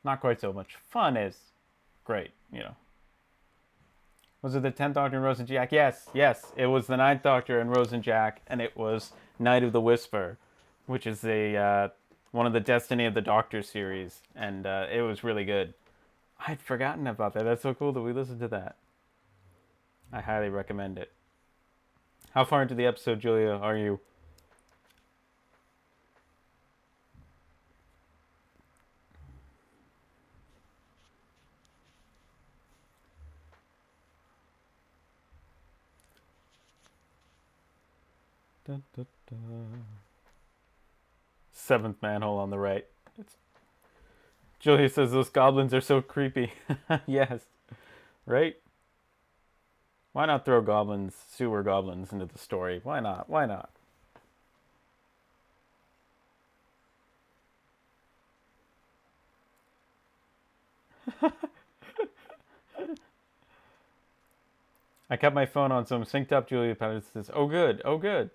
Not quite so much fun as great, you know. Was it the 10th Doctor and Rose and Jack? Yes, yes. It was the 9th Doctor and Rose and Jack, and it was Night of the Whisper, which is one of the Destiny of the Doctor series, and it was really good. I'd forgotten about that. That's so cool that we listened to that. I highly recommend it. How far into the episode, Julia, are you? Dun, dun, dun. 7th manhole on the right. Julia says those goblins are so creepy. Yes. Right? Why not throw goblins, sewer goblins, into the story? Why not? Why not? I kept my phone on, so I'm synced up. Julia Patterson says, oh good, oh good.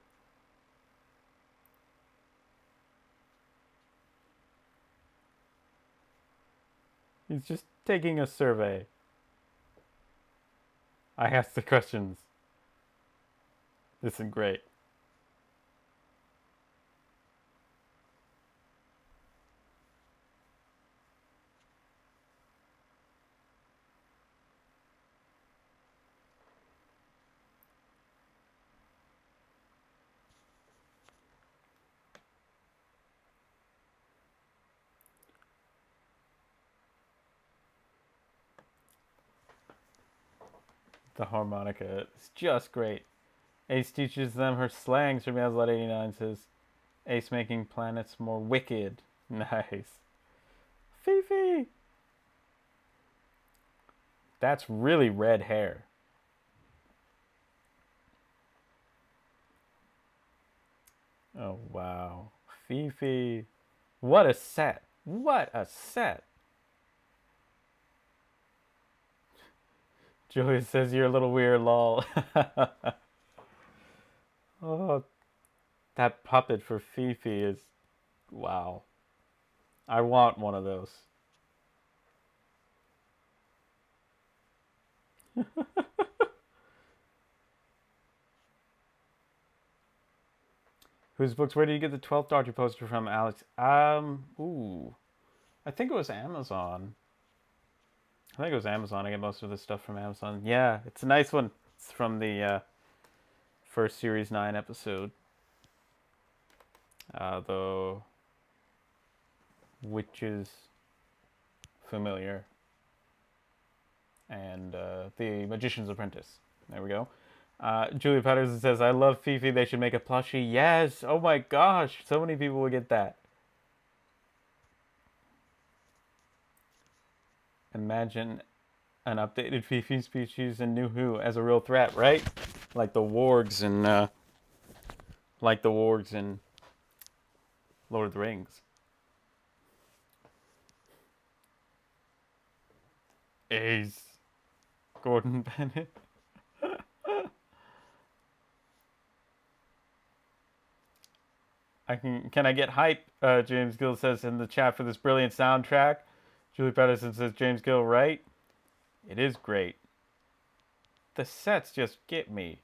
He's just taking a survey. I asked the questions. This is great. The harmonica is just great. Ace teaches them her slang, Surmiazlat89 says. Ace making planets more wicked. Nice. Fifi! That's really red hair. Oh, wow. Fifi. What a set. What a set. Julia says you're a little weird, lol. Oh, that puppet for Fifi is... Wow. I want one of those. Whose books? Where did you get the 12th Doctor poster from, Alex? Ooh. I think it was Amazon. I get most of this stuff from Amazon. Yeah, it's a nice one. It's from the first Series 9 episode. The Witch's Familiar. And The Magician's Apprentice. There we go. Julia Patterson says, I love Fifi. They should make a plushie. Yes. Oh my gosh. So many people will get that. Imagine an updated Fifi species in New Who as a real threat, right? Like the wargs in Lord of the Rings. Ace. Gordon Bennett. Can I get hype? James Gill says in the chat for this brilliant soundtrack. Julie Patterson says James Gill, right? It is great. The sets just get me.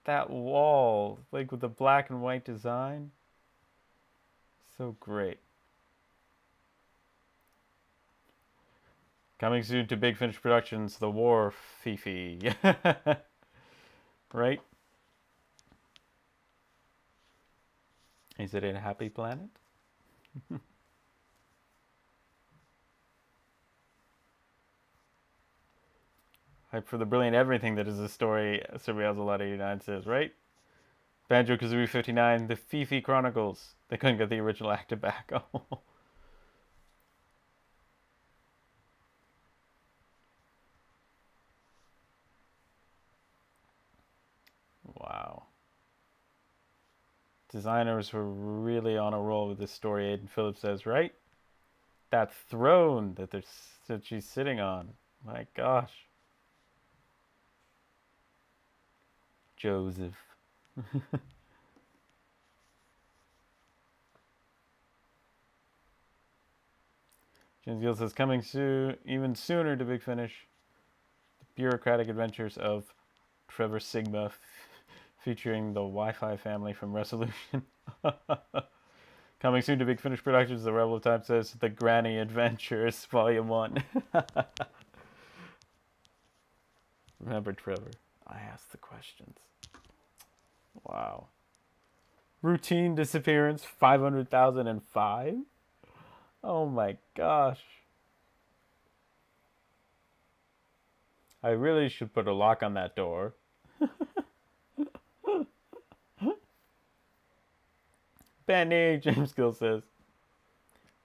That wall, like with the black and white design. So great. Coming soon to Big Finish Productions, The War Fifi. Right? Is it a happy planet? Hype for the brilliant everything that is the story, Surreal's89 says, right? Banjo-Kazooie 59, The Fifi Chronicles. They couldn't get the original actor back. Oh. Wow. Designers were really on a roll with this story, Aiden Phillips says, right? That throne that she's sitting on. My gosh. Joseph. James Gill says, coming soon, even sooner to Big Finish. The bureaucratic adventures of Trevor Sigma featuring the Wi-Fi family from Resolution. Coming soon to Big Finish Productions, the Rebel of Time says, The Granny Adventures, Volume 1. Remember Trevor. I asked the questions. Wow. Routine disappearance, 500,005? Oh my gosh. I really should put a lock on that door. Benny, James Gill says.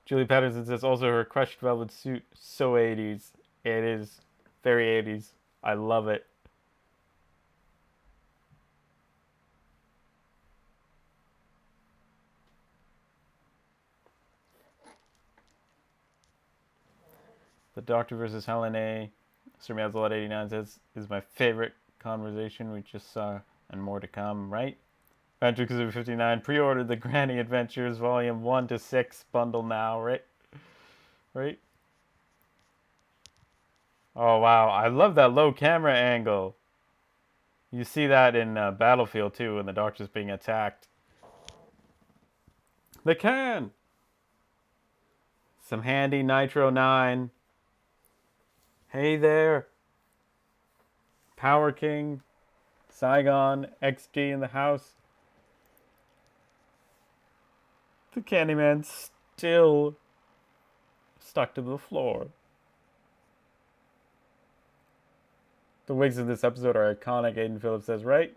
Julie Patterson says also her crushed velvet suit, so 80s. It is very 80s. I love it. The Doctor versus Helen A. Sir Mazalot 89 says is my favorite conversation we just saw, and more to come, right? Banjo-Kazooie 59 pre-ordered the Granny Adventures Volume 1 to 6 bundle now, right? Right? Oh wow, I love that low camera angle. You see that in Battlefield too, when the Doctor's being attacked. The can! Some handy Nitro 9. Hey there. Power King. Saigon. XG in the house. The Candyman's still stuck to the floor. The wigs in this episode are iconic, Aiden Phillips says, right?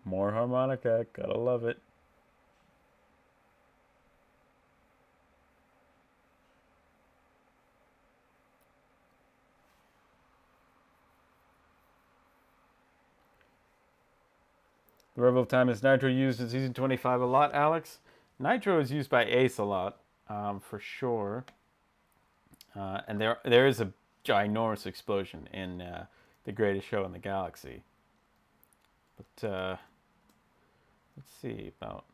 More harmonica, gotta love it. The Rebel of Time is Nitro used in season 25 a lot, Alex? Nitro is used by Ace a lot, for sure. And there is a ginormous explosion in The Greatest Show in the Galaxy. But let's see about...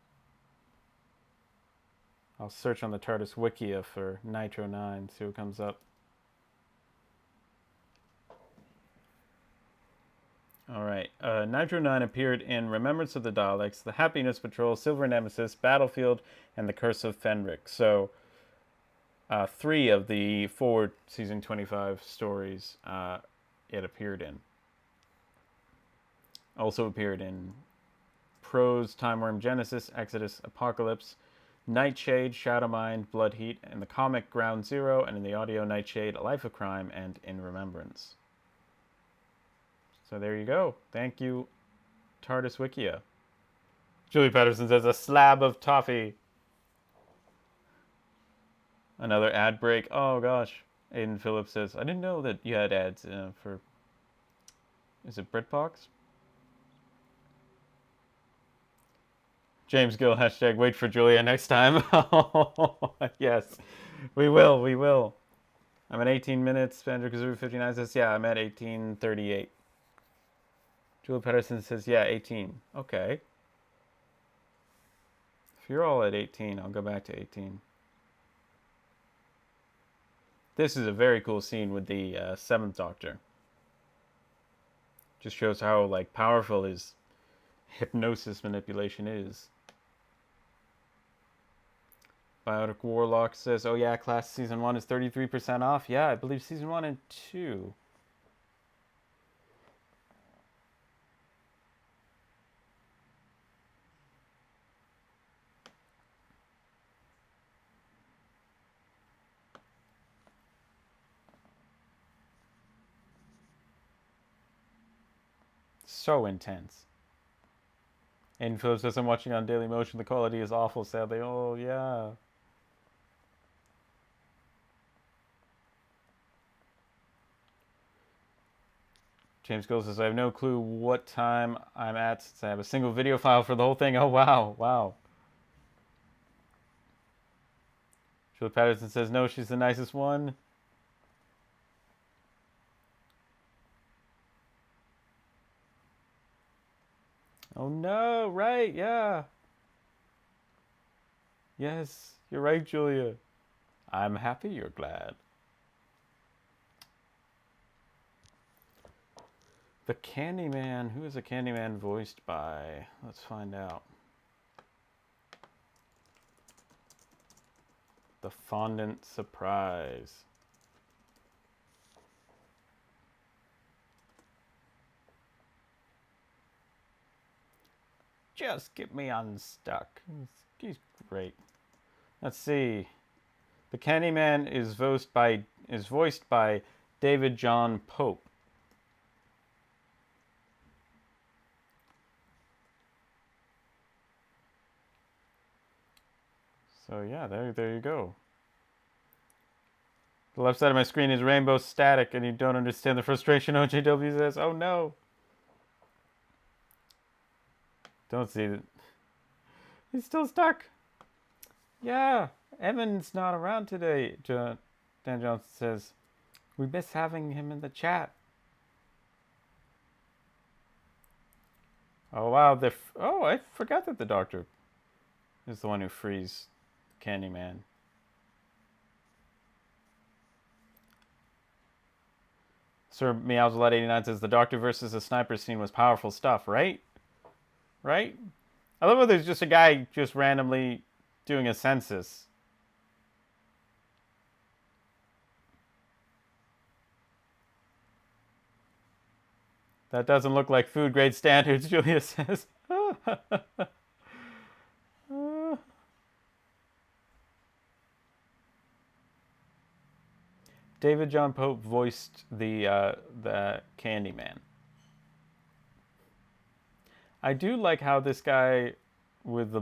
I'll search on the TARDIS Wikia for Nitro 9, see what comes up. Alright, Nitro 9 appeared in Remembrance of the Daleks, The Happiness Patrol, Silver Nemesis, Battlefield, and The Curse of Fenric. So, 3 of the 4 season 25 stories it appeared in. Also appeared in Prose, Time Worm, Genesis, Exodus, Apocalypse, Nightshade, Shadowmind, Bloodheat, and the comic Ground Zero, and in the audio Nightshade, A Life of Crime, and In Remembrance. So there you go. Thank you, TARDIS Wikia. Julie Patterson says, a slab of toffee. Another ad break. Oh gosh. Aiden Phillips says, I didn't know that you had ads for... Is it Britbox? James Gill, hashtag wait for Julia next time. Yes, we will. I'm at 18 minutes. Andrew Kazoo 59 says, yeah, I'm at 18:38. Julie Patterson says, yeah, 18. Okay. If you're all at 18, I'll go back to 18. This is a very cool scene with the 7th Doctor. Just shows how like powerful his hypnosis manipulation is. Biotic Warlock says, oh yeah, Class Season 1 is 33% off. Yeah, I believe Season 1 and 2. So intense. Aiden Phillips says, I'm watching on Daily Motion. The quality is awful, sadly. Oh, yeah. James Gill says, I have no clue what time I'm at since I have a single video file for the whole thing. Oh, wow. Wow. Julie Patterson says, no, she's the nicest one. Oh, no. Right. Yeah. Yes. You're right, Julia. I'm happy you're glad. The Candyman. Who is the Candyman voiced by? Let's find out. The Fondant Surprise. Just get me unstuck. He's great. Let's see. The Candyman is voiced by David John Pope. So yeah, there you go. The left side of my screen is rainbow static, and you don't understand the frustration OJW says. Oh no! Don't see it. He's still stuck. Yeah, Evan's not around today. Dan Johnson says, we miss having him in the chat. Oh wow! Oh, I forgot that the Doctor is the one who frees Candyman. Sir Meowslet89 says the Doctor versus the sniper scene was powerful stuff, right? Right? I love how there's just a guy just randomly doing a census. That doesn't look like food grade standards, Julia says. David John Pope voiced the Candyman. I do like how this guy with the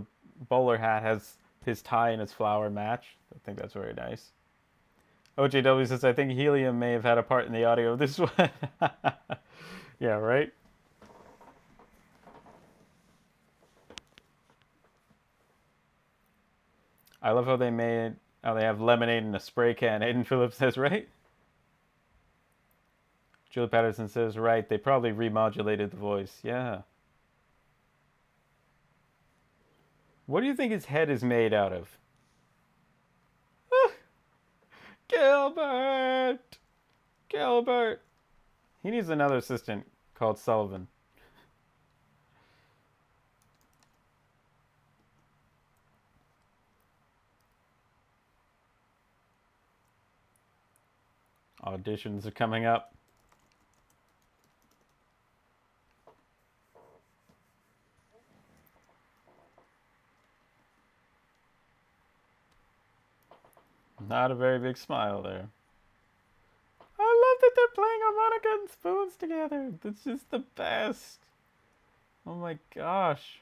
bowler hat has his tie and his flower match. I think that's very nice. OJW says, I think helium may have had a part in the audio of this one. Yeah, right? I love how they have lemonade in a spray can. Aiden Phillips says, right? Julie Patterson says, right, they probably remodulated the voice. Yeah. What do you think his head is made out of? Gilbert! Gilbert! He needs another assistant called Sullivan. Auditions are coming up. Not a very big smile there. I love that they're playing harmonica and spoons together. That's just the best. Oh my gosh.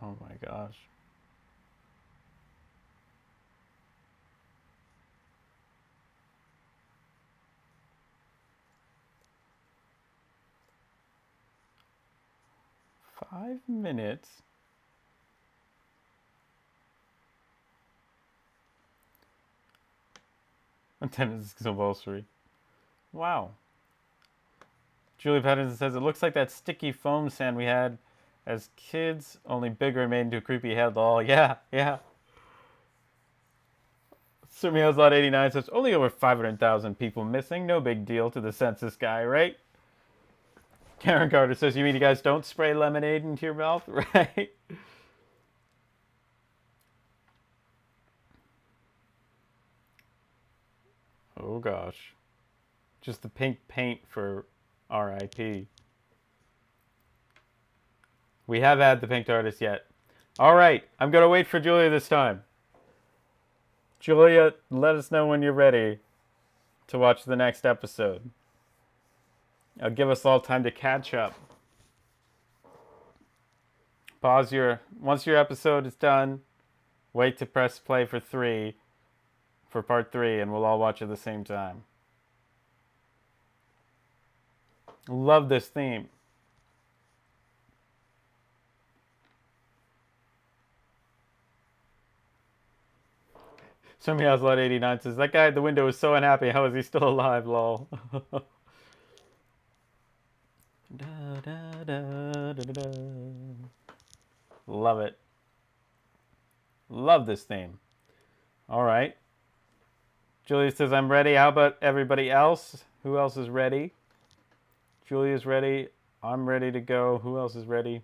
Oh my gosh. Five minutes. Attendance compulsory. Wow. Julie Patterson says, it looks like that sticky foam sand we had as kids, only bigger and made into a creepy head. Lol. Yeah, yeah. Surmeo's Lot 89 says, only over 500,000 people missing. No big deal to the census guy, right? Karen Carter says, you mean you guys don't spray lemonade into your mouth? Right? Oh gosh. Just the pink paint for RIP. We have had the pink TARDIS yet. Alright, I'm going to wait for Julia this time. Julia, let us know when you're ready to watch the next episode. It'll give us all time to catch up. Once your episode is done, wait to press play for part 3, and we'll all watch at the same time. Love this theme. Somebody else, Lot 89 says, that guy at the window is so unhappy. How is he still alive, lol? Love it. Love this theme. All right. Julia says, I'm ready. How about everybody else? Who else is ready? Julia's ready. I'm ready to go. Who else is ready?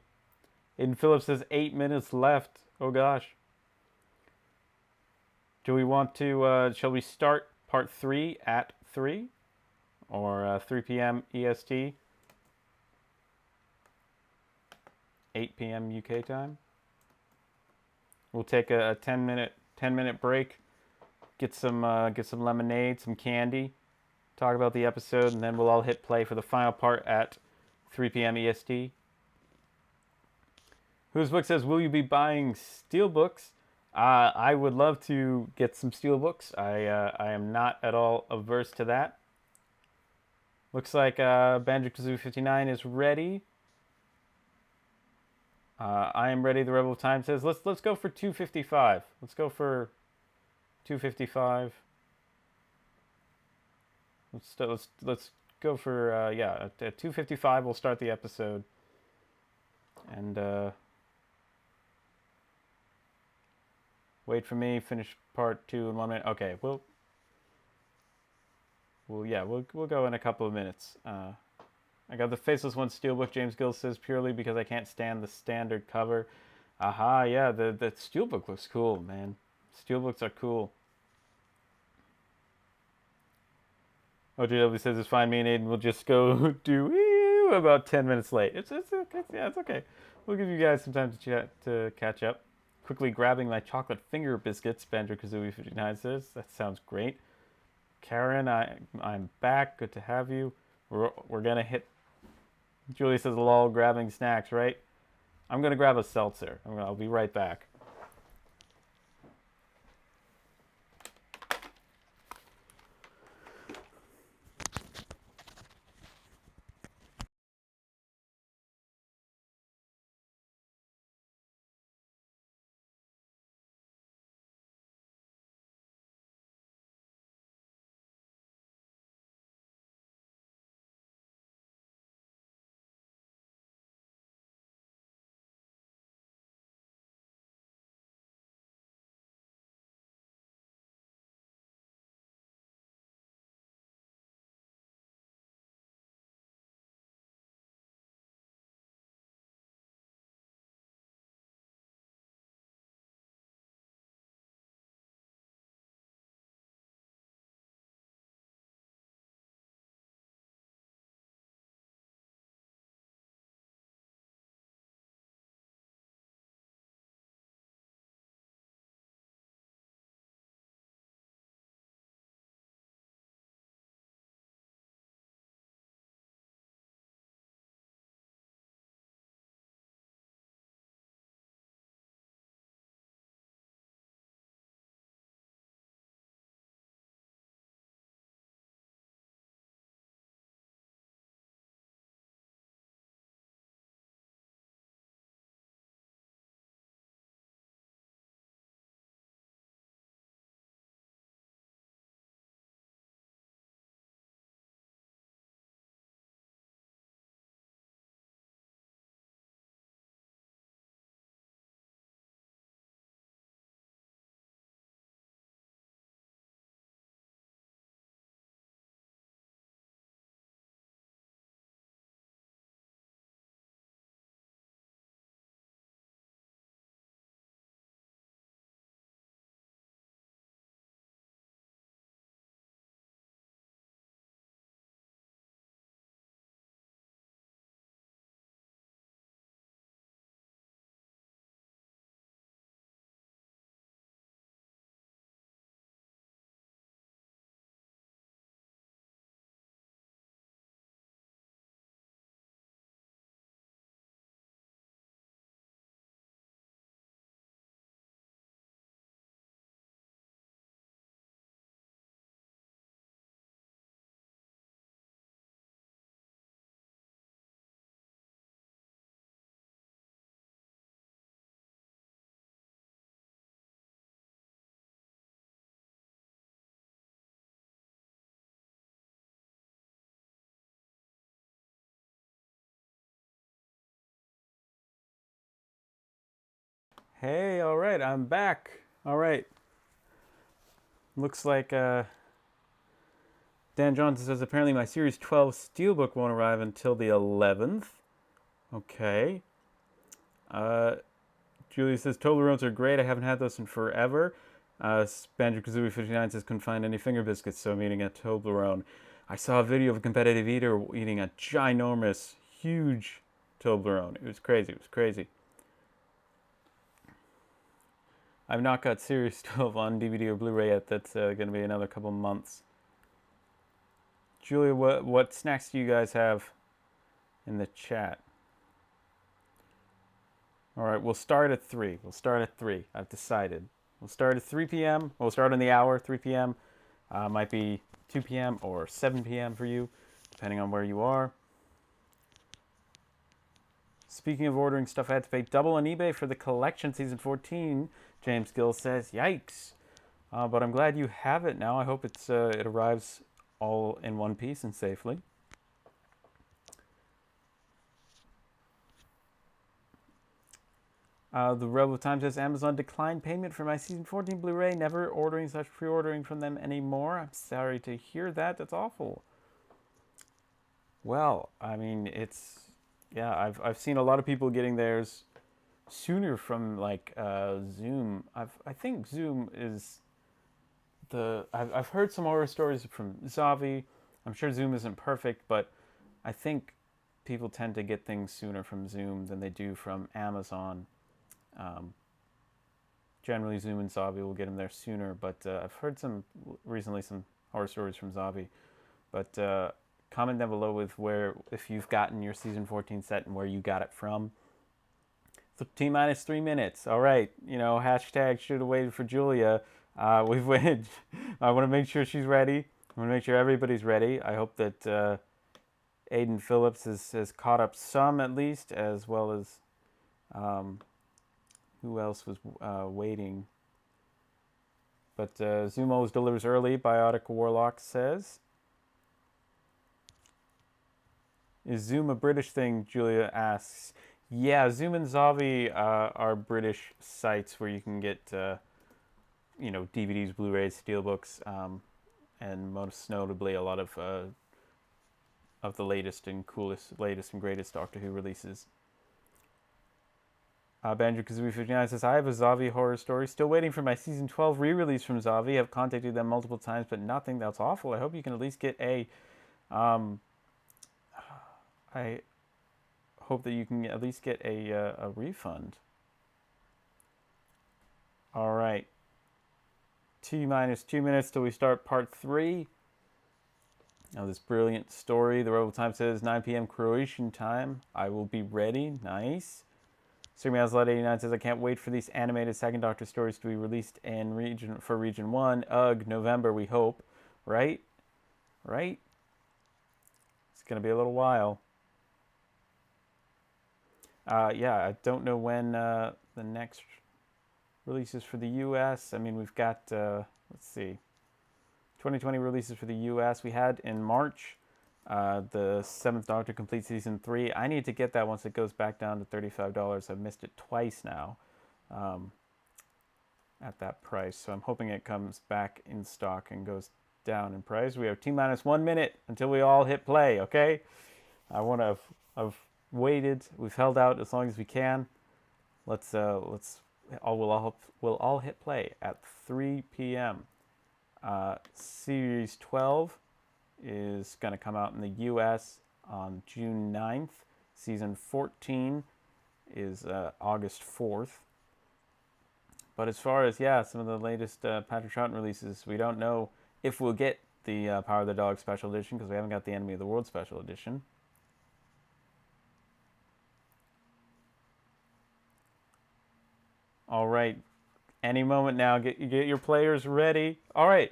Aiden Phillips says 8 minutes left. Oh gosh. Do we want to, shall we start part 3 at 3? Or 3 p.m. EST? 8 p.m. UK time? We'll take a 10-minute break. Get some lemonade, some candy. Talk about the episode, and then we'll all hit play for the final part at 3 p.m. EST. Whose Book says, will you be buying steelbooks? I would love to get some steelbooks. I am not at all averse to that. Looks like Banjo-Kazooie 59 is ready. I am ready. The Rebel of Time says, let's go for 255. Let's go for 255. Let's go for at 255 we'll start the episode. And wait for me, finish part 2 in 1 minute. Okay, we'll go in a couple of minutes. I got the Faceless One Steelbook, James Gill says, purely because I can't stand the standard cover. Aha, yeah, the Steelbook looks cool, man. Steelbooks are cool. OJW says it's fine, me and Aiden will just go do about 10 minutes late. It's okay. Yeah, it's okay. We'll give you guys some time to catch up. Quickly grabbing my chocolate finger biscuits, Banjo Kazooie 59 says. That sounds great. Karen, I'm back. Good to have you. We're gonna hit. Julie says, "Lol, grabbing snacks, right?" I'm gonna grab a seltzer. I'll be right back. Hey, all right, I'm back. All right, looks like Dan Johnson says apparently my Series 12 Steelbook won't arrive until the 11th. Okay. Uh, Julia says Toblerones are great. I haven't had those in forever. Banjo Kazooie 59 says couldn't find any finger biscuits, so I'm eating a Toblerone. I saw a video of a competitive eater eating a ginormous, huge Toblerone. It was crazy. It was crazy. I've not got Series 12 on DVD or Blu-ray yet. That's going to be another couple months. Julia, what snacks do you guys have in the chat? All right, we'll start at 3. We'll start at 3. I've decided. We'll start at 3 p.m. We'll start on the hour, 3 p.m. Might be 2 p.m. or 7 p.m. for you, depending on where you are. Speaking of ordering stuff, I had to pay double on eBay for the collection season 14. James Gill says, "Yikes!" But I'm glad you have it now. I hope it arrives all in one piece and safely. The Rebel Times says Amazon declined payment for my season 14 Blu-ray. Never ordering / pre-ordering from them anymore. I'm sorry to hear that. That's awful. Well, I mean, I've seen a lot of people getting theirs sooner from like Zoom. I think Zoom is I've heard some horror stories from Zavi. I'm sure Zoom isn't perfect, but I think people tend to get things sooner from Zoom than they do from Amazon. Generally, Zoom and Zavi will get them there sooner, but I've heard recently some horror stories from Zavi. But comment down below with if you've gotten your season 14 set and where you got it from. So T-minus 3 minutes. All right, hashtag should have waited for Julia. We've waited. I want to make sure she's ready. I want to make sure everybody's ready. I hope that Aiden Phillips has caught up some at least, as well as who else was waiting. But Zoom always delivers early, Biotic Warlock says. Is Zoom a British thing, Julia asks. Yeah, Zoom and Zavi are British sites where you can get, DVDs, Blu-rays, steelbooks, and most notably a lot of the latest and greatest Doctor Who releases. Banjo-Kazooie 59 says, I have a Zavi horror story. Still waiting for my season 12 re-release from Zavi. I've contacted them multiple times, but nothing. That's awful. I hope you can at least get I hope that you can at least get a refund. All right. T-minus 2 minutes till we start part 3. Now this brilliant story. The Rebel time says 9 p.m. Croatian time. I will be ready. Nice. SirMeowsLot89 says, I can't wait for these animated Second Doctor stories to be released in Region 1. Ugh, November, we hope. Right? Right? It's going to be a little while. Yeah, I don't know when the next releases for the U.S. I mean, we've got, let's see, 2020 releases for the U.S. We had in March the 7th Doctor Complete Season 3. I need to get that once it goes back down to $35. I've missed it twice now at that price. So I'm hoping it comes back in stock and goes down in price. We have T-minus 1 minute until we all hit play, okay? I've waited. We've held out as long as we can. We'll all hit play at 3 p.m. Series 12 is going to come out in the U.S. on June 9th. Season 14 is August 4th. But as far as, some of the latest Patrick Troughton releases, we don't know if we'll get the Power of the Dog Special Edition because we haven't got the Enemy of the World Special Edition. All right. Any moment now, get your players ready. All right.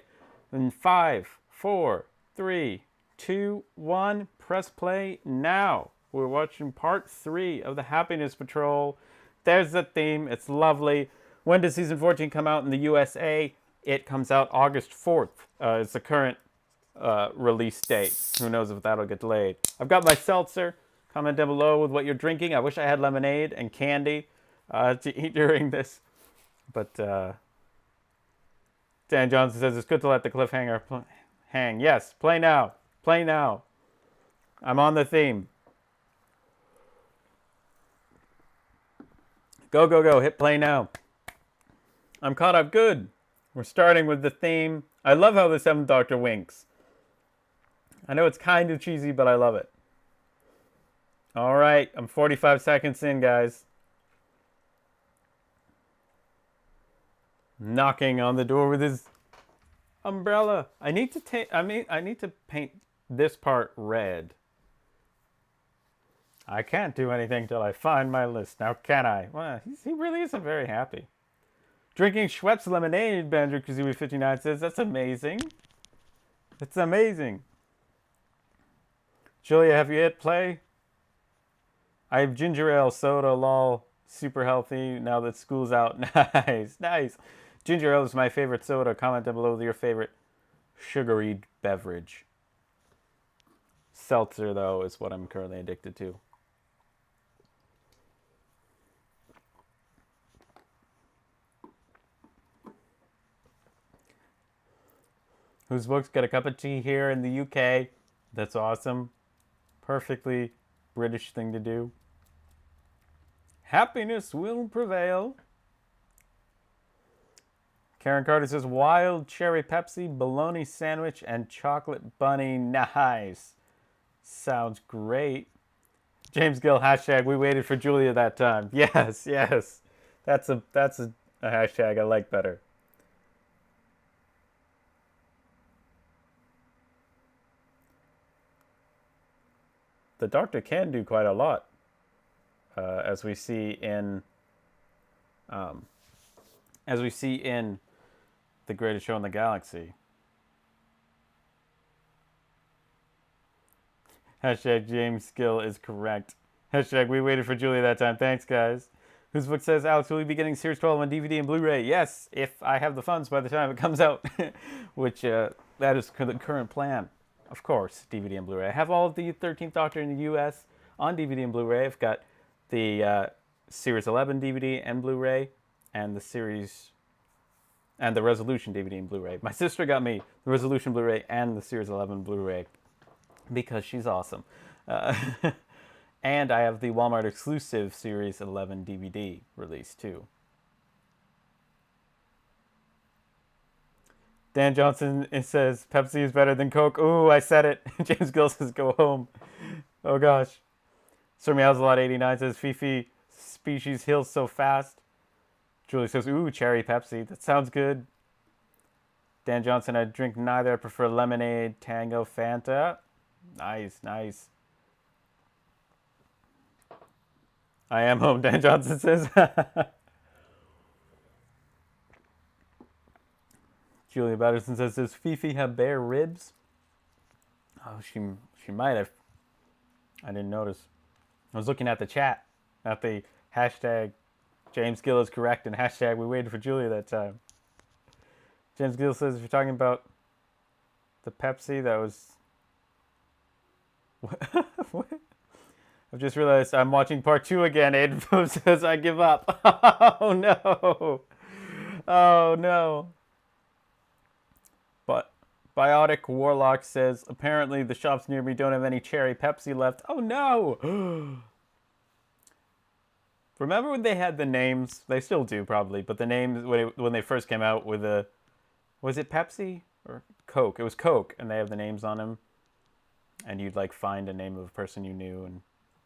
In 5, 4, 3, 2, 1, press play now. We're watching part 3 of the Happiness Patrol. There's the theme. It's lovely. When does season 14 come out in the USA? It comes out August 4th. It's the current release date. Who knows if that'll get delayed. I've got my seltzer. Comment down below with what you're drinking. I wish I had lemonade and candy to eat during this. But Dan Johnson says it's good to let the cliffhanger hang. Yes, play now. Play now. I'm on the theme. Go, go, go. Hit play now. I'm caught up good. We're starting with the theme. I love how the 7th Doctor winks. I know it's kind of cheesy, but I love it. All right. I'm 45 seconds in, guys. Knocking on the door with his umbrella. I need to paint this part red. I can't do anything till I find my list. Now, can I? Well, he really isn't very happy. Drinking Schweppes lemonade, Banjo-Kazooie 59 says. That's amazing. It's amazing. Julia, have you hit play? I have ginger ale, soda, lol. Super healthy now that school's out. Nice, nice. Ginger ale is my favorite soda. Comment down below with your favorite sugary beverage. Seltzer, though, is what I'm currently addicted to. Whose books get a cup of tea here in the UK? That's awesome. Perfectly British thing to do. Happiness will prevail. Karen Carter says, wild cherry Pepsi, bologna sandwich, and chocolate bunny. Nice. Sounds great. James Gill hashtag. We waited for Julia that time. Yes, yes. That's a hashtag I like better. The Doctor can do quite a lot, as we see in um, the Greatest Show in the Galaxy. Hashtag James Gill is correct. Hashtag we waited for Julia that time. Thanks, guys. Whose book says, Alex, will we be getting Series 12 on DVD and Blu-ray? Yes, if I have the funds by the time it comes out, which that is the current plan. Of course, DVD and Blu-ray. I have all of the 13th Doctor in the U.S. on DVD and Blu-ray. I've got the Series 11 DVD and Blu-ray, and the Series and the Resolution DVD and Blu-ray. My sister got me the Resolution Blu-ray and the Series 11 Blu-ray because she's awesome. And I have the Walmart exclusive Series 11 DVD release too. Dan Johnson, it says Pepsi is better than Coke. Ooh, I said it. James Gill says go home. Oh gosh. Sir Meows a lot 89 says Fifi species heals so fast. Julie says ooh, cherry Pepsi. That sounds good. Dan Johnson, I drink neither. I prefer lemonade, Tango, Fanta. Nice, nice. I am home, Dan Johnson says. Julia Patterson says, does Fifi have bare ribs? Oh, she might have. I didn't notice. I was looking at the chat, at the hashtag James Gill is correct and hashtag we waited for Julia that time. James Gill says, if you're talking about the Pepsi, that was... What? I've just realized I'm watching part 2 again. Aiden says I give up. Oh no. Oh no. But Biotic Warlock says apparently the shops near me don't have any cherry Pepsi left. Oh no. Remember when they had the names? They still do probably, but the names when they first came out with a, was it Pepsi or Coke? It was Coke, and they have the names on them, and you'd like find a name of a person you knew and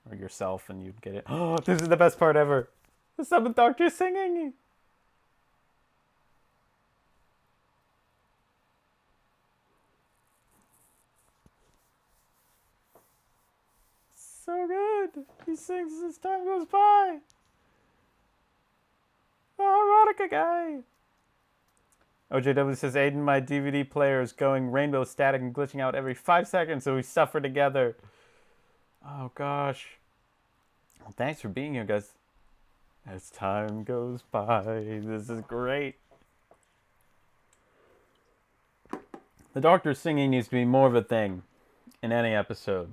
or yourself, and you'd get it. Oh, this is the best part ever. The 7th Doctor singing. So good. He sings as time goes by. The harmonica guy. OJW says, Aiden, my DVD player is going rainbow static and glitching out every 5 seconds, so we suffer together. Oh, gosh. Well, thanks for being here, guys. As time goes by, this is great. The Doctor's singing needs to be more of a thing in any episode.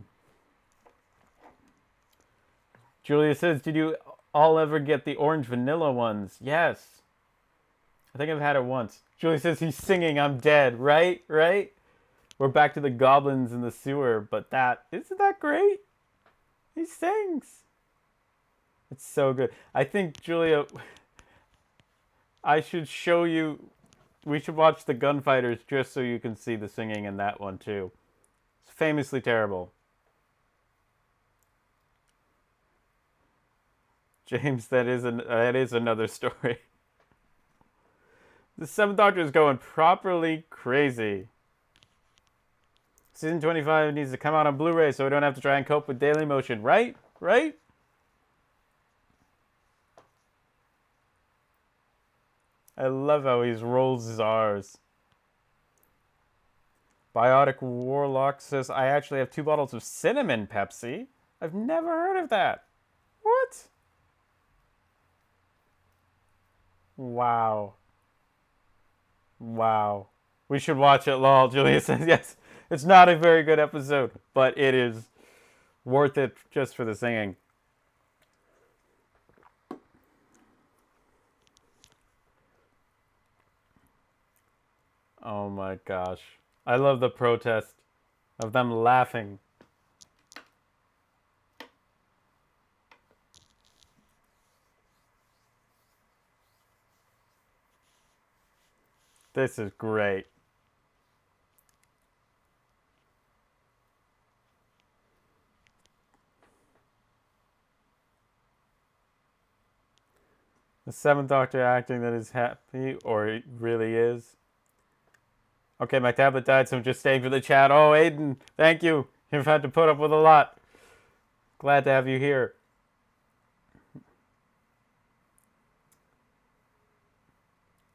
Julia says, did you all ever get the orange vanilla ones? Yes. I think I've had it once. Julie says, he's singing, I'm dead. Right? Right? We're back to the goblins in the sewer, but isn't that great? He sings. It's so good. I think, Julia, I should show you, we should watch the Gunfighters just so you can see the singing in that one too. It's famously terrible. James, that is another story. The 7th Doctor is going properly crazy. Season 25 needs to come out on Blu-ray so we don't have to try and cope with Daily Motion, right? Right? I love how he rolls his R's. Biotic Warlock says, I actually have 2 bottles of cinnamon Pepsi. I've never heard of that. What? Wow. Wow. We should watch it, lol. Julia says, yes. It's not a very good episode, but it is worth it just for the singing. Oh my gosh. I love the protest of them laughing. This is great. The seventh Doctor acting that is happy, or it really is. Okay, my tablet died, so I'm just staying for the chat. Oh, Aiden, thank you. You've had to put up with a lot. Glad to have you here.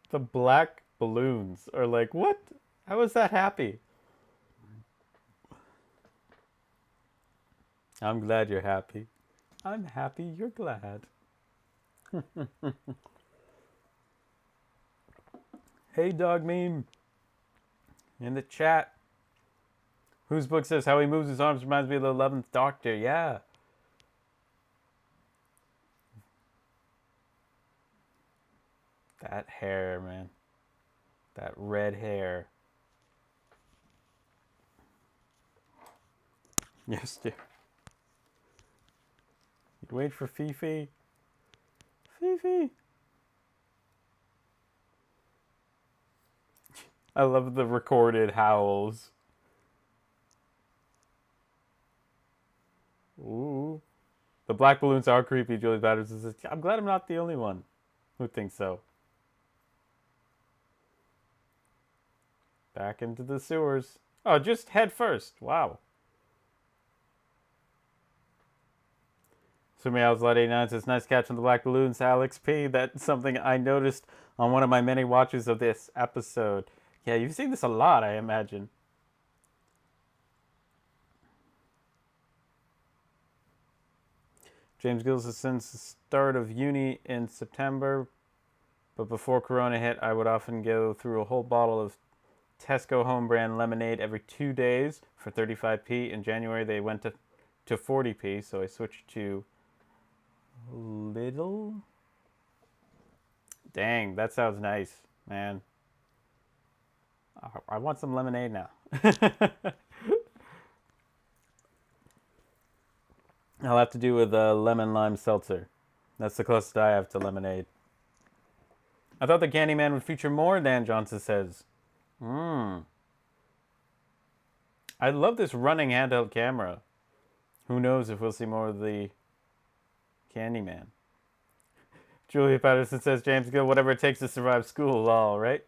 The black balloons are like, what? How is that happy? I'm glad you're happy. I'm happy you're glad. Hey, dog meme. In the chat. Whose book says how he moves his arms reminds me of the 11th Doctor? Yeah. That hair, man. That red hair. Yes, dear. You wait for Fifi. Fifi. I love the recorded howls. Ooh. The black balloons are creepy, Julie Patterson says. I'm glad I'm not the only one who thinks so. Back into the sewers. Oh, just head first. Wow. Sumial's89 says, nice catch on the black balloons, Alex P. That's something I noticed on one of my many watches of this episode. Yeah, you've seen this a lot, I imagine. James Gill says, since the start of uni in September, but before Corona hit, I would often go through a whole bottle of Tesco home brand lemonade every 2 days for 35p. In January, they went to 40p, so I switched to Little. Dang, that sounds nice, man. I want some lemonade now. I'll have to do with a lemon lime seltzer. That's the closest I have to lemonade. I thought the Candyman would feature more, Dan Johnson says. I love this running handheld camera. Who knows if we'll see more of the Candyman. Julia Patterson says, James Gill, whatever it takes to survive school, all right?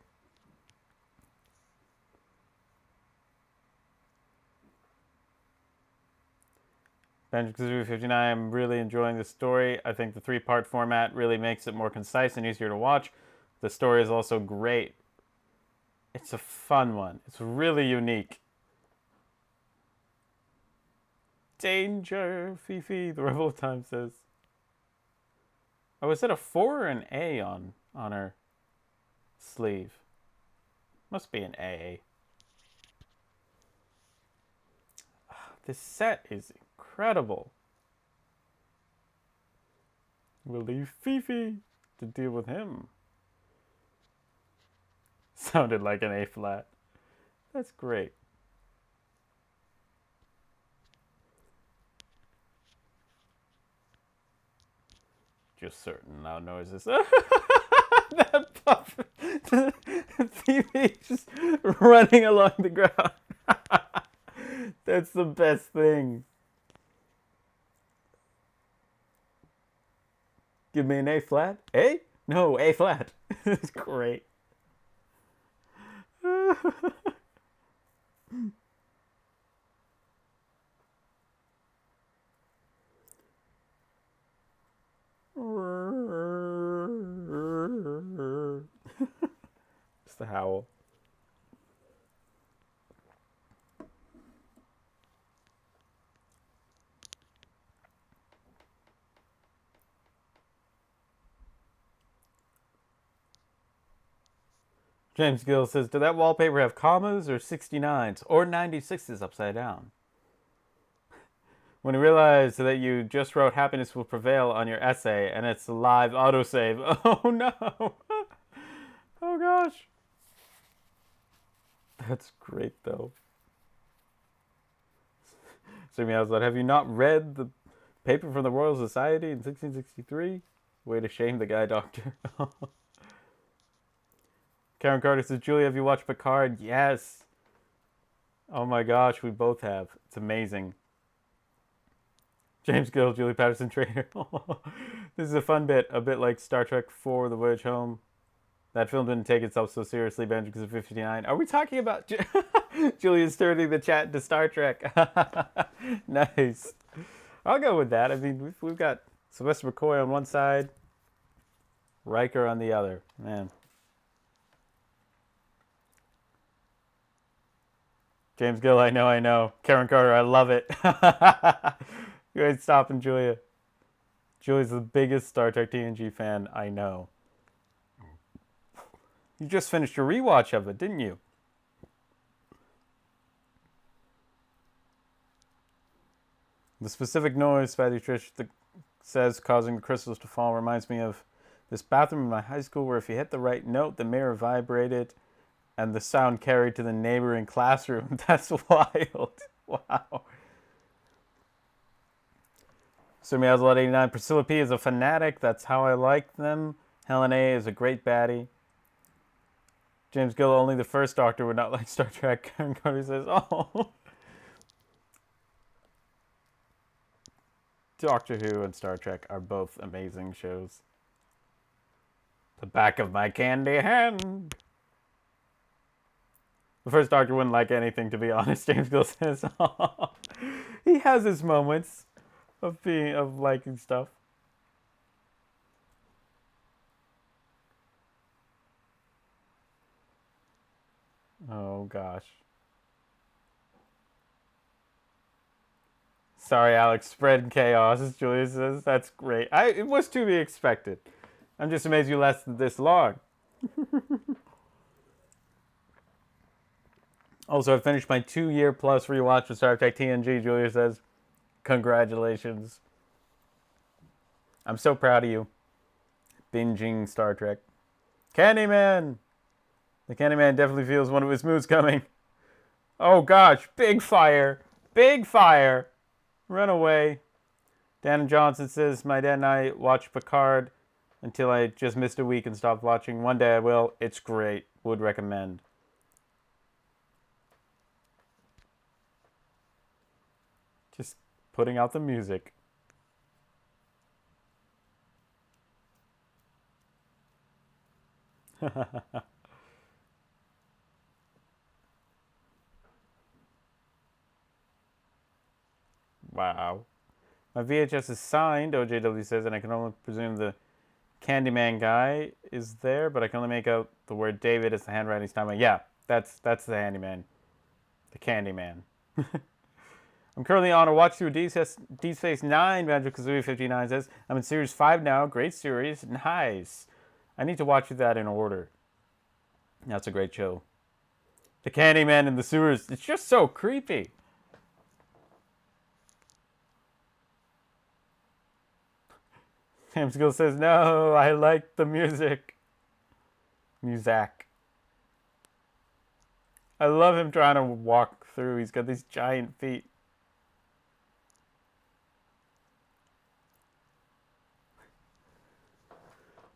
Benjamin 59, I'm really enjoying the story. I think the 3-part format really makes it more concise and easier to watch. The story is also great. It's a fun one. It's really unique. Danger, Fifi, the Rebel of Time says. Oh, is that a 4 or an A on her sleeve? Must be an A. This set is incredible. We'll leave Fifi to deal with him. Sounded like an A flat. That's great. Just certain loud noises. That puff. Phoebe just running along the ground. That's the best thing. Give me an A flat. A? No, A flat. It's great. It's the howl. James Gill says, did that wallpaper have commas or 69s or 96s upside down? When you realize that you just wrote happiness will prevail on your essay and it's a live autosave. Oh no. Oh gosh. That's great though. So have you not read the paper from the Royal Society in 1663? Way to shame the guy, Doctor. Karen Carter says, Julia, have you watched Picard? Yes. Oh my gosh, we both have. It's amazing. James Gill, Julie Patterson traitor. This is a fun bit, a bit like Star Trek IV: The Voyage Home. That film didn't take itself so seriously, Benji, because of 59. Are we talking about Julia's turning the chat to Star Trek? Nice. I'll go with that. I mean, we've got Sylvester McCoy on one side, Riker on the other. Man. James Gill, I know. Karen Carter, I love it. You ain't stopping Julia. Julia's the biggest Star Trek TNG fan I know. You just finished your rewatch of it, didn't you? The specific noise Patty Trish says causing the crystals to fall reminds me of this bathroom in my high school where if you hit the right note, the mirror vibrated and the sound carried to the neighboring classroom. That's wild. Wow. Sumi Hazelot 89. Priscilla P is a fanatic. That's how I like them. Helen A is a great baddie. James Gill, only the first Doctor would not like Star Trek. Karen Carter says, oh. Doctor Who and Star Trek are both amazing shows. The back of my candy hand. The first Doctor wouldn't like anything, to be honest. James Gill says, oh. He has his moments of liking stuff. Oh gosh. Sorry, Alex. Spread chaos, as Julia says. That's great. It was to be expected. I'm just amazed you lasted this long. Also, I finished my 2-year plus rewatch of Star Trek TNG. Julia says, congratulations. I'm so proud of you. Binging Star Trek. Candyman! The Candyman definitely feels one of his moods coming. Oh gosh, big fire. Big fire. Run away. Dan Johnson says, my dad and I watched Picard until I just missed a week and stopped watching. One day I will. It's great. Would recommend. Just putting out the music. Wow. My VHS is signed, OJW says, and I can only presume the Candyman guy is there, but I can only make out the word David as the handwriting style. Yeah, that's the handyman. The Candyman. I'm currently on a watch through Deep Space Nine, Banjo-Kazooie 59 says. I'm in series 5 now. Great series. Nice. I need to watch that in order. That's a great show. The Candyman in the sewers. It's just so creepy. James Gill says, no, I like the music. Muzak. I love him trying to walk through. He's got these giant feet.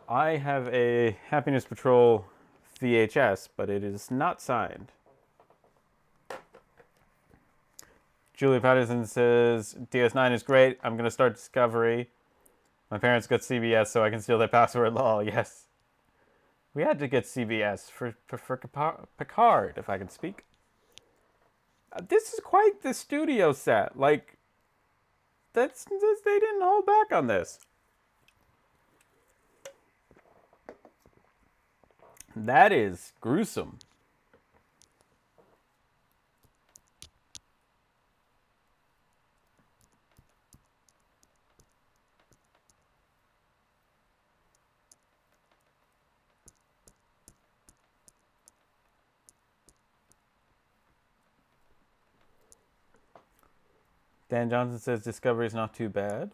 I have a Happiness Patrol VHS, but it is not signed. Julia Patterson says, DS9 is great. I'm going to start Discovery. My parents got CBS, so I can steal their password. Lol, yes. We had to get CBS for Picard, if I can speak. This is quite the studio set. Like, they didn't hold back on this. That is gruesome. Dan Johnson says Discovery is not too bad.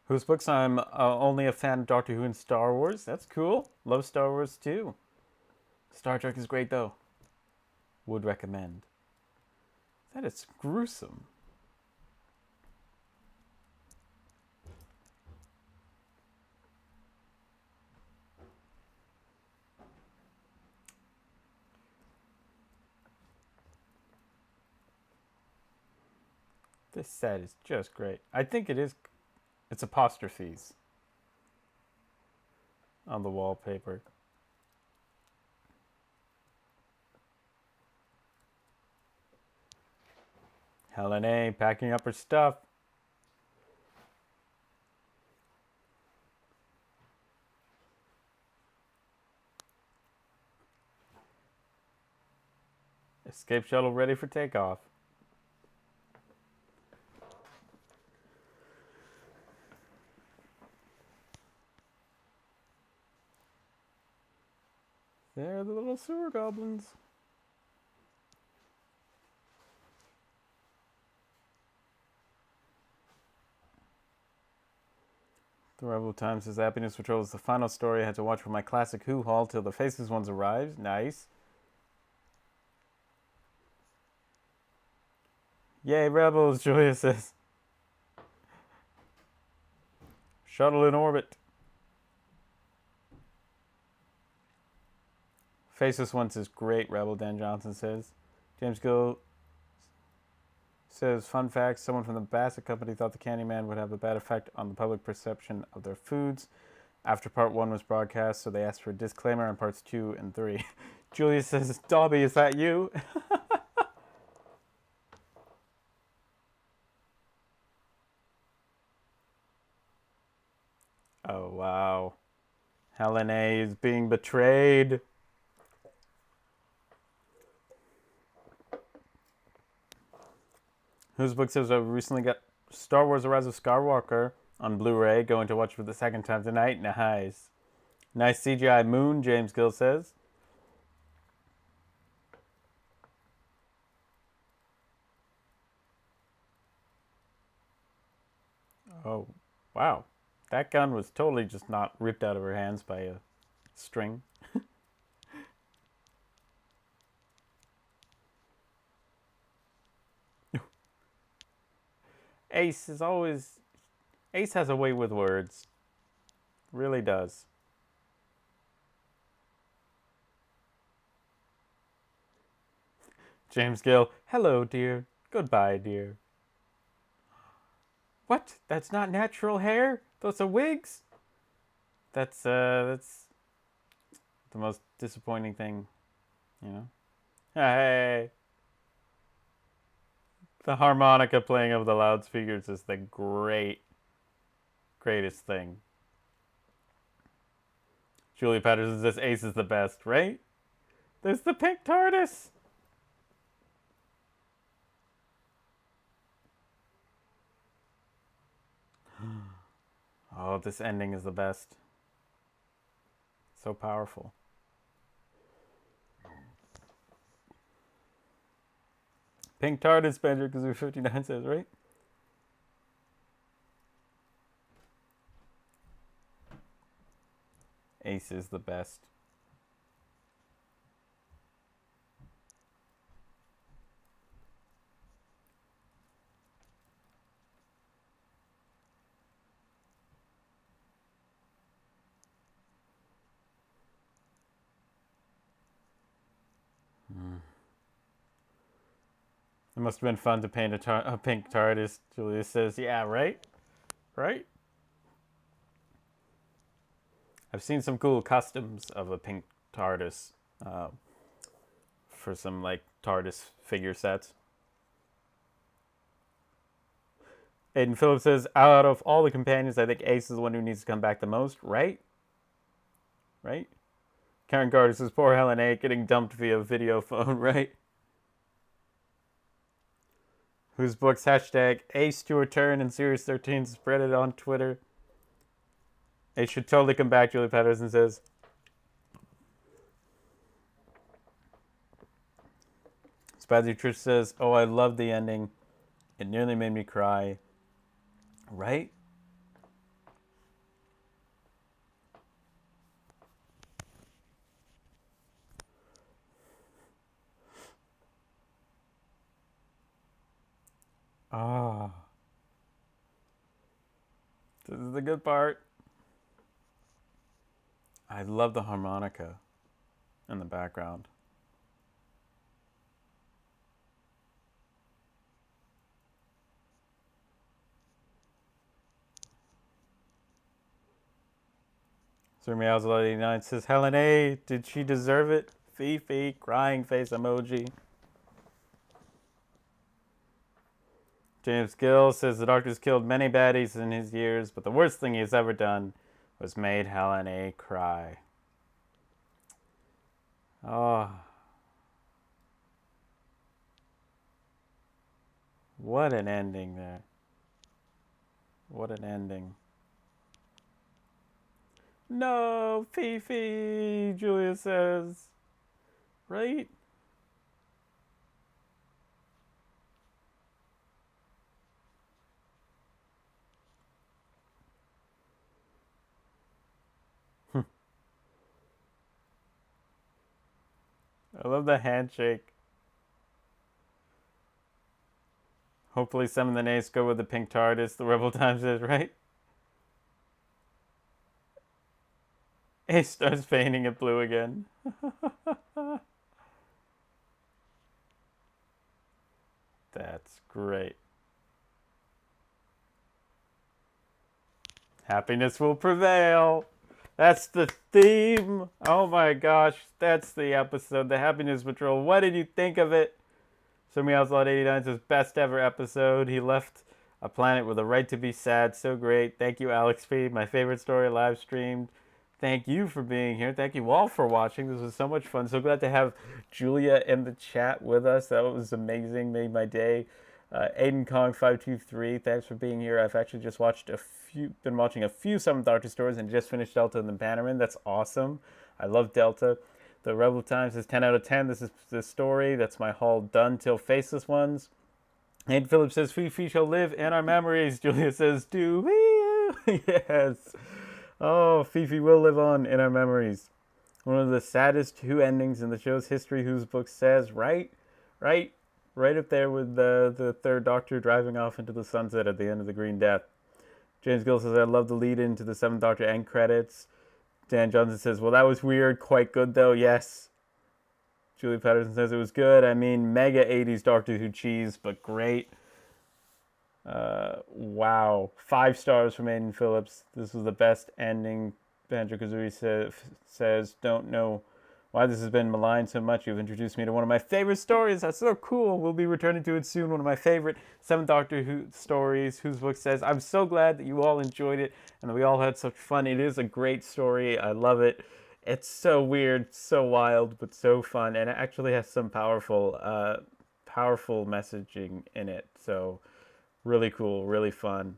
Whose books? I'm only a fan of Doctor Who and Star Wars. That's cool. Love Star Wars too. Star Trek is great though. Would recommend. That is gruesome. This set is just great. I think it is. It's apostrophes on the wallpaper. Helen A. packing up her stuff. Escape shuttle ready for takeoff. There are the little sewer goblins. The Rebel Times says Happiness Patrol is the final story I had to watch for my classic Who haul till the Faceless Ones arrives. Nice. Yay, Rebels, Julia says. Shuttle in orbit. Faceless Ones is great, Rebel, Dan Johnson says. James Gill says, fun fact, someone from the Bassett Company thought the Candyman would have a bad effect on the public perception of their foods after part 1 was broadcast, so they asked for a disclaimer on parts 2 and 3. Julia says, Dobby, is that you? Oh, wow. Helen A. is being betrayed. Whose book says I recently got Star Wars The Rise of Skywalker on Blu-ray. Going to watch for the second time tonight. Nice. Nice CGI moon, James Gill says. Oh, wow. That gun was totally just not ripped out of her hands by a string. Ace is always... Ace has a way with words. Really does. James Gill, hello, dear. Goodbye, dear. What? That's not natural hair? Those are wigs? That's the most disappointing thing, you know? Hey! The harmonica playing over the loudspeakers is the greatest thing. Julie Patterson says Ace is the best, right? There's the pink TARDIS! Oh, this ending is the best. So powerful. Pink TARDIS, Banjo Kazooie 59 says, right? Ace is the best. It must have been fun to paint a pink TARDIS, Julia says. Yeah, right? Right? I've seen some cool customs of a pink TARDIS for some, like, TARDIS figure sets. Aiden Phillips says, out of all the companions, I think Ace is the one who needs to come back the most, right? Right? Karen Carter says, poor Helen A. getting dumped via video phone, right? Whose book's hashtag Ace to return and Series 13 spread it on Twitter. Ace should totally come back, Julie Patterson says. Spazzy Trish says, oh, I love the ending. It nearly made me cry. Right? Ah. This is the good part. I love the harmonica in the background. Sir Meowsle89 says, Helen A, did she deserve it? Fifi, crying face emoji. James Gill says the Doctor's killed many baddies in his years, but the worst thing he's ever done was made Helen A cry. Oh. What an ending there. What an ending. No, Fifi, Julia says. Right? I love the handshake. Hopefully some of the nays go with the pink TARDIS, the Rebel Times is, right? Ace starts painting it blue again. That's great. Happiness will prevail. That's the theme. Oh my gosh, that's the episode, the Happiness Patrol. What did you think of it? So Meowslot89 says, best ever episode. He left a planet with a right to be sad. So great. Thank you, Alex P. My favorite story live streamed. Thank you for being here. Thank you all for watching. This was so much fun. So glad to have Julia in the chat with us. That was amazing. Made my day. Aiden Kong 523, thanks for being here. I've actually just been watching a few 7th Doctor stories and just finished Delta and the Bannerman. That's awesome. I love Delta. The Rebel Times is 10 out of 10. This is the story. That's my haul done till Faceless Ones. Aiden Phillips says, Fifi shall live in our memories. Julia says, do we? Yes. Oh, Fifi will live on in our memories. One of the saddest Who endings in the show's history, Who's book says, right up there with the 3rd Doctor driving off into the sunset at the end of the Green Death. James Gill says, I love the lead into the 7th Doctor end credits. Dan Johnson says, well, that was weird. Quite good, though. Yes. Julie Patterson says, it was good. I mean, mega 80s Doctor Who cheese, but great. Wow. 5 stars from Aiden Phillips. This was the best ending. Banjo-Kazooie says, don't know why this has been maligned so much. You've introduced me to one of my favorite stories. That's so cool. We'll be returning to it soon. One of my favorite 7th Doctor Who stories. Whose book says, I'm so glad that you all enjoyed it and that we all had such fun. It is a great story. I love it. It's so weird, so wild, but so fun. And it actually has some powerful messaging in it. So really cool, really fun.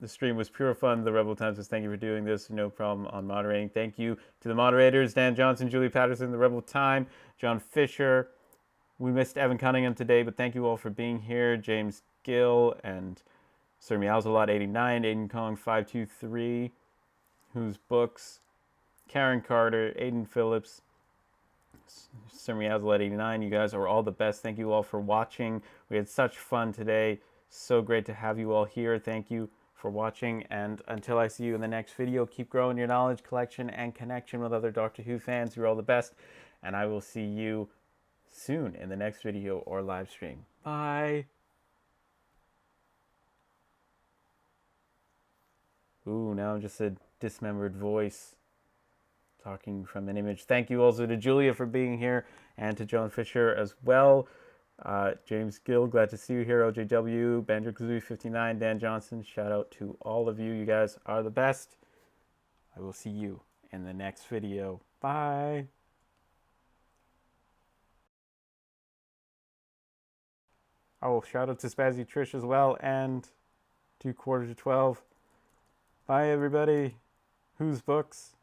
The stream was pure fun. The Rebel Times says, thank you for doing this. No problem on moderating. Thank you to the moderators, Dan Johnson, Julie Patterson, the Rebel Time, John Fisher. We missed Evan Cunningham today, but thank you all for being here. James Gill and Sir Meowsalot89, Aiden Kong 523, Whose Books, Karen Carter, Aiden Phillips, Sir Meowsalot89. You guys are all the best. Thank you all for watching. We had such fun today. So great to have you all here. Thank you for watching, and until I see you in the next video, keep growing your knowledge collection and connection with other Doctor Who fans. You're all the best, and I will see you soon in the next video or live stream. Bye. Ooh, now I'm just a dismembered voice talking from an image. Thank you also to Julia for being here, and to John Fisher as well. James Gill, glad to see you here. OJW, Banjo-Kazooie 59, Dan Johnson, shout out to all of you. You guys are the best. I will see you in the next video. Bye. Oh, shout out to Spazzy Trish as well, and 2/4 to 12. Bye, everybody. Whose Books?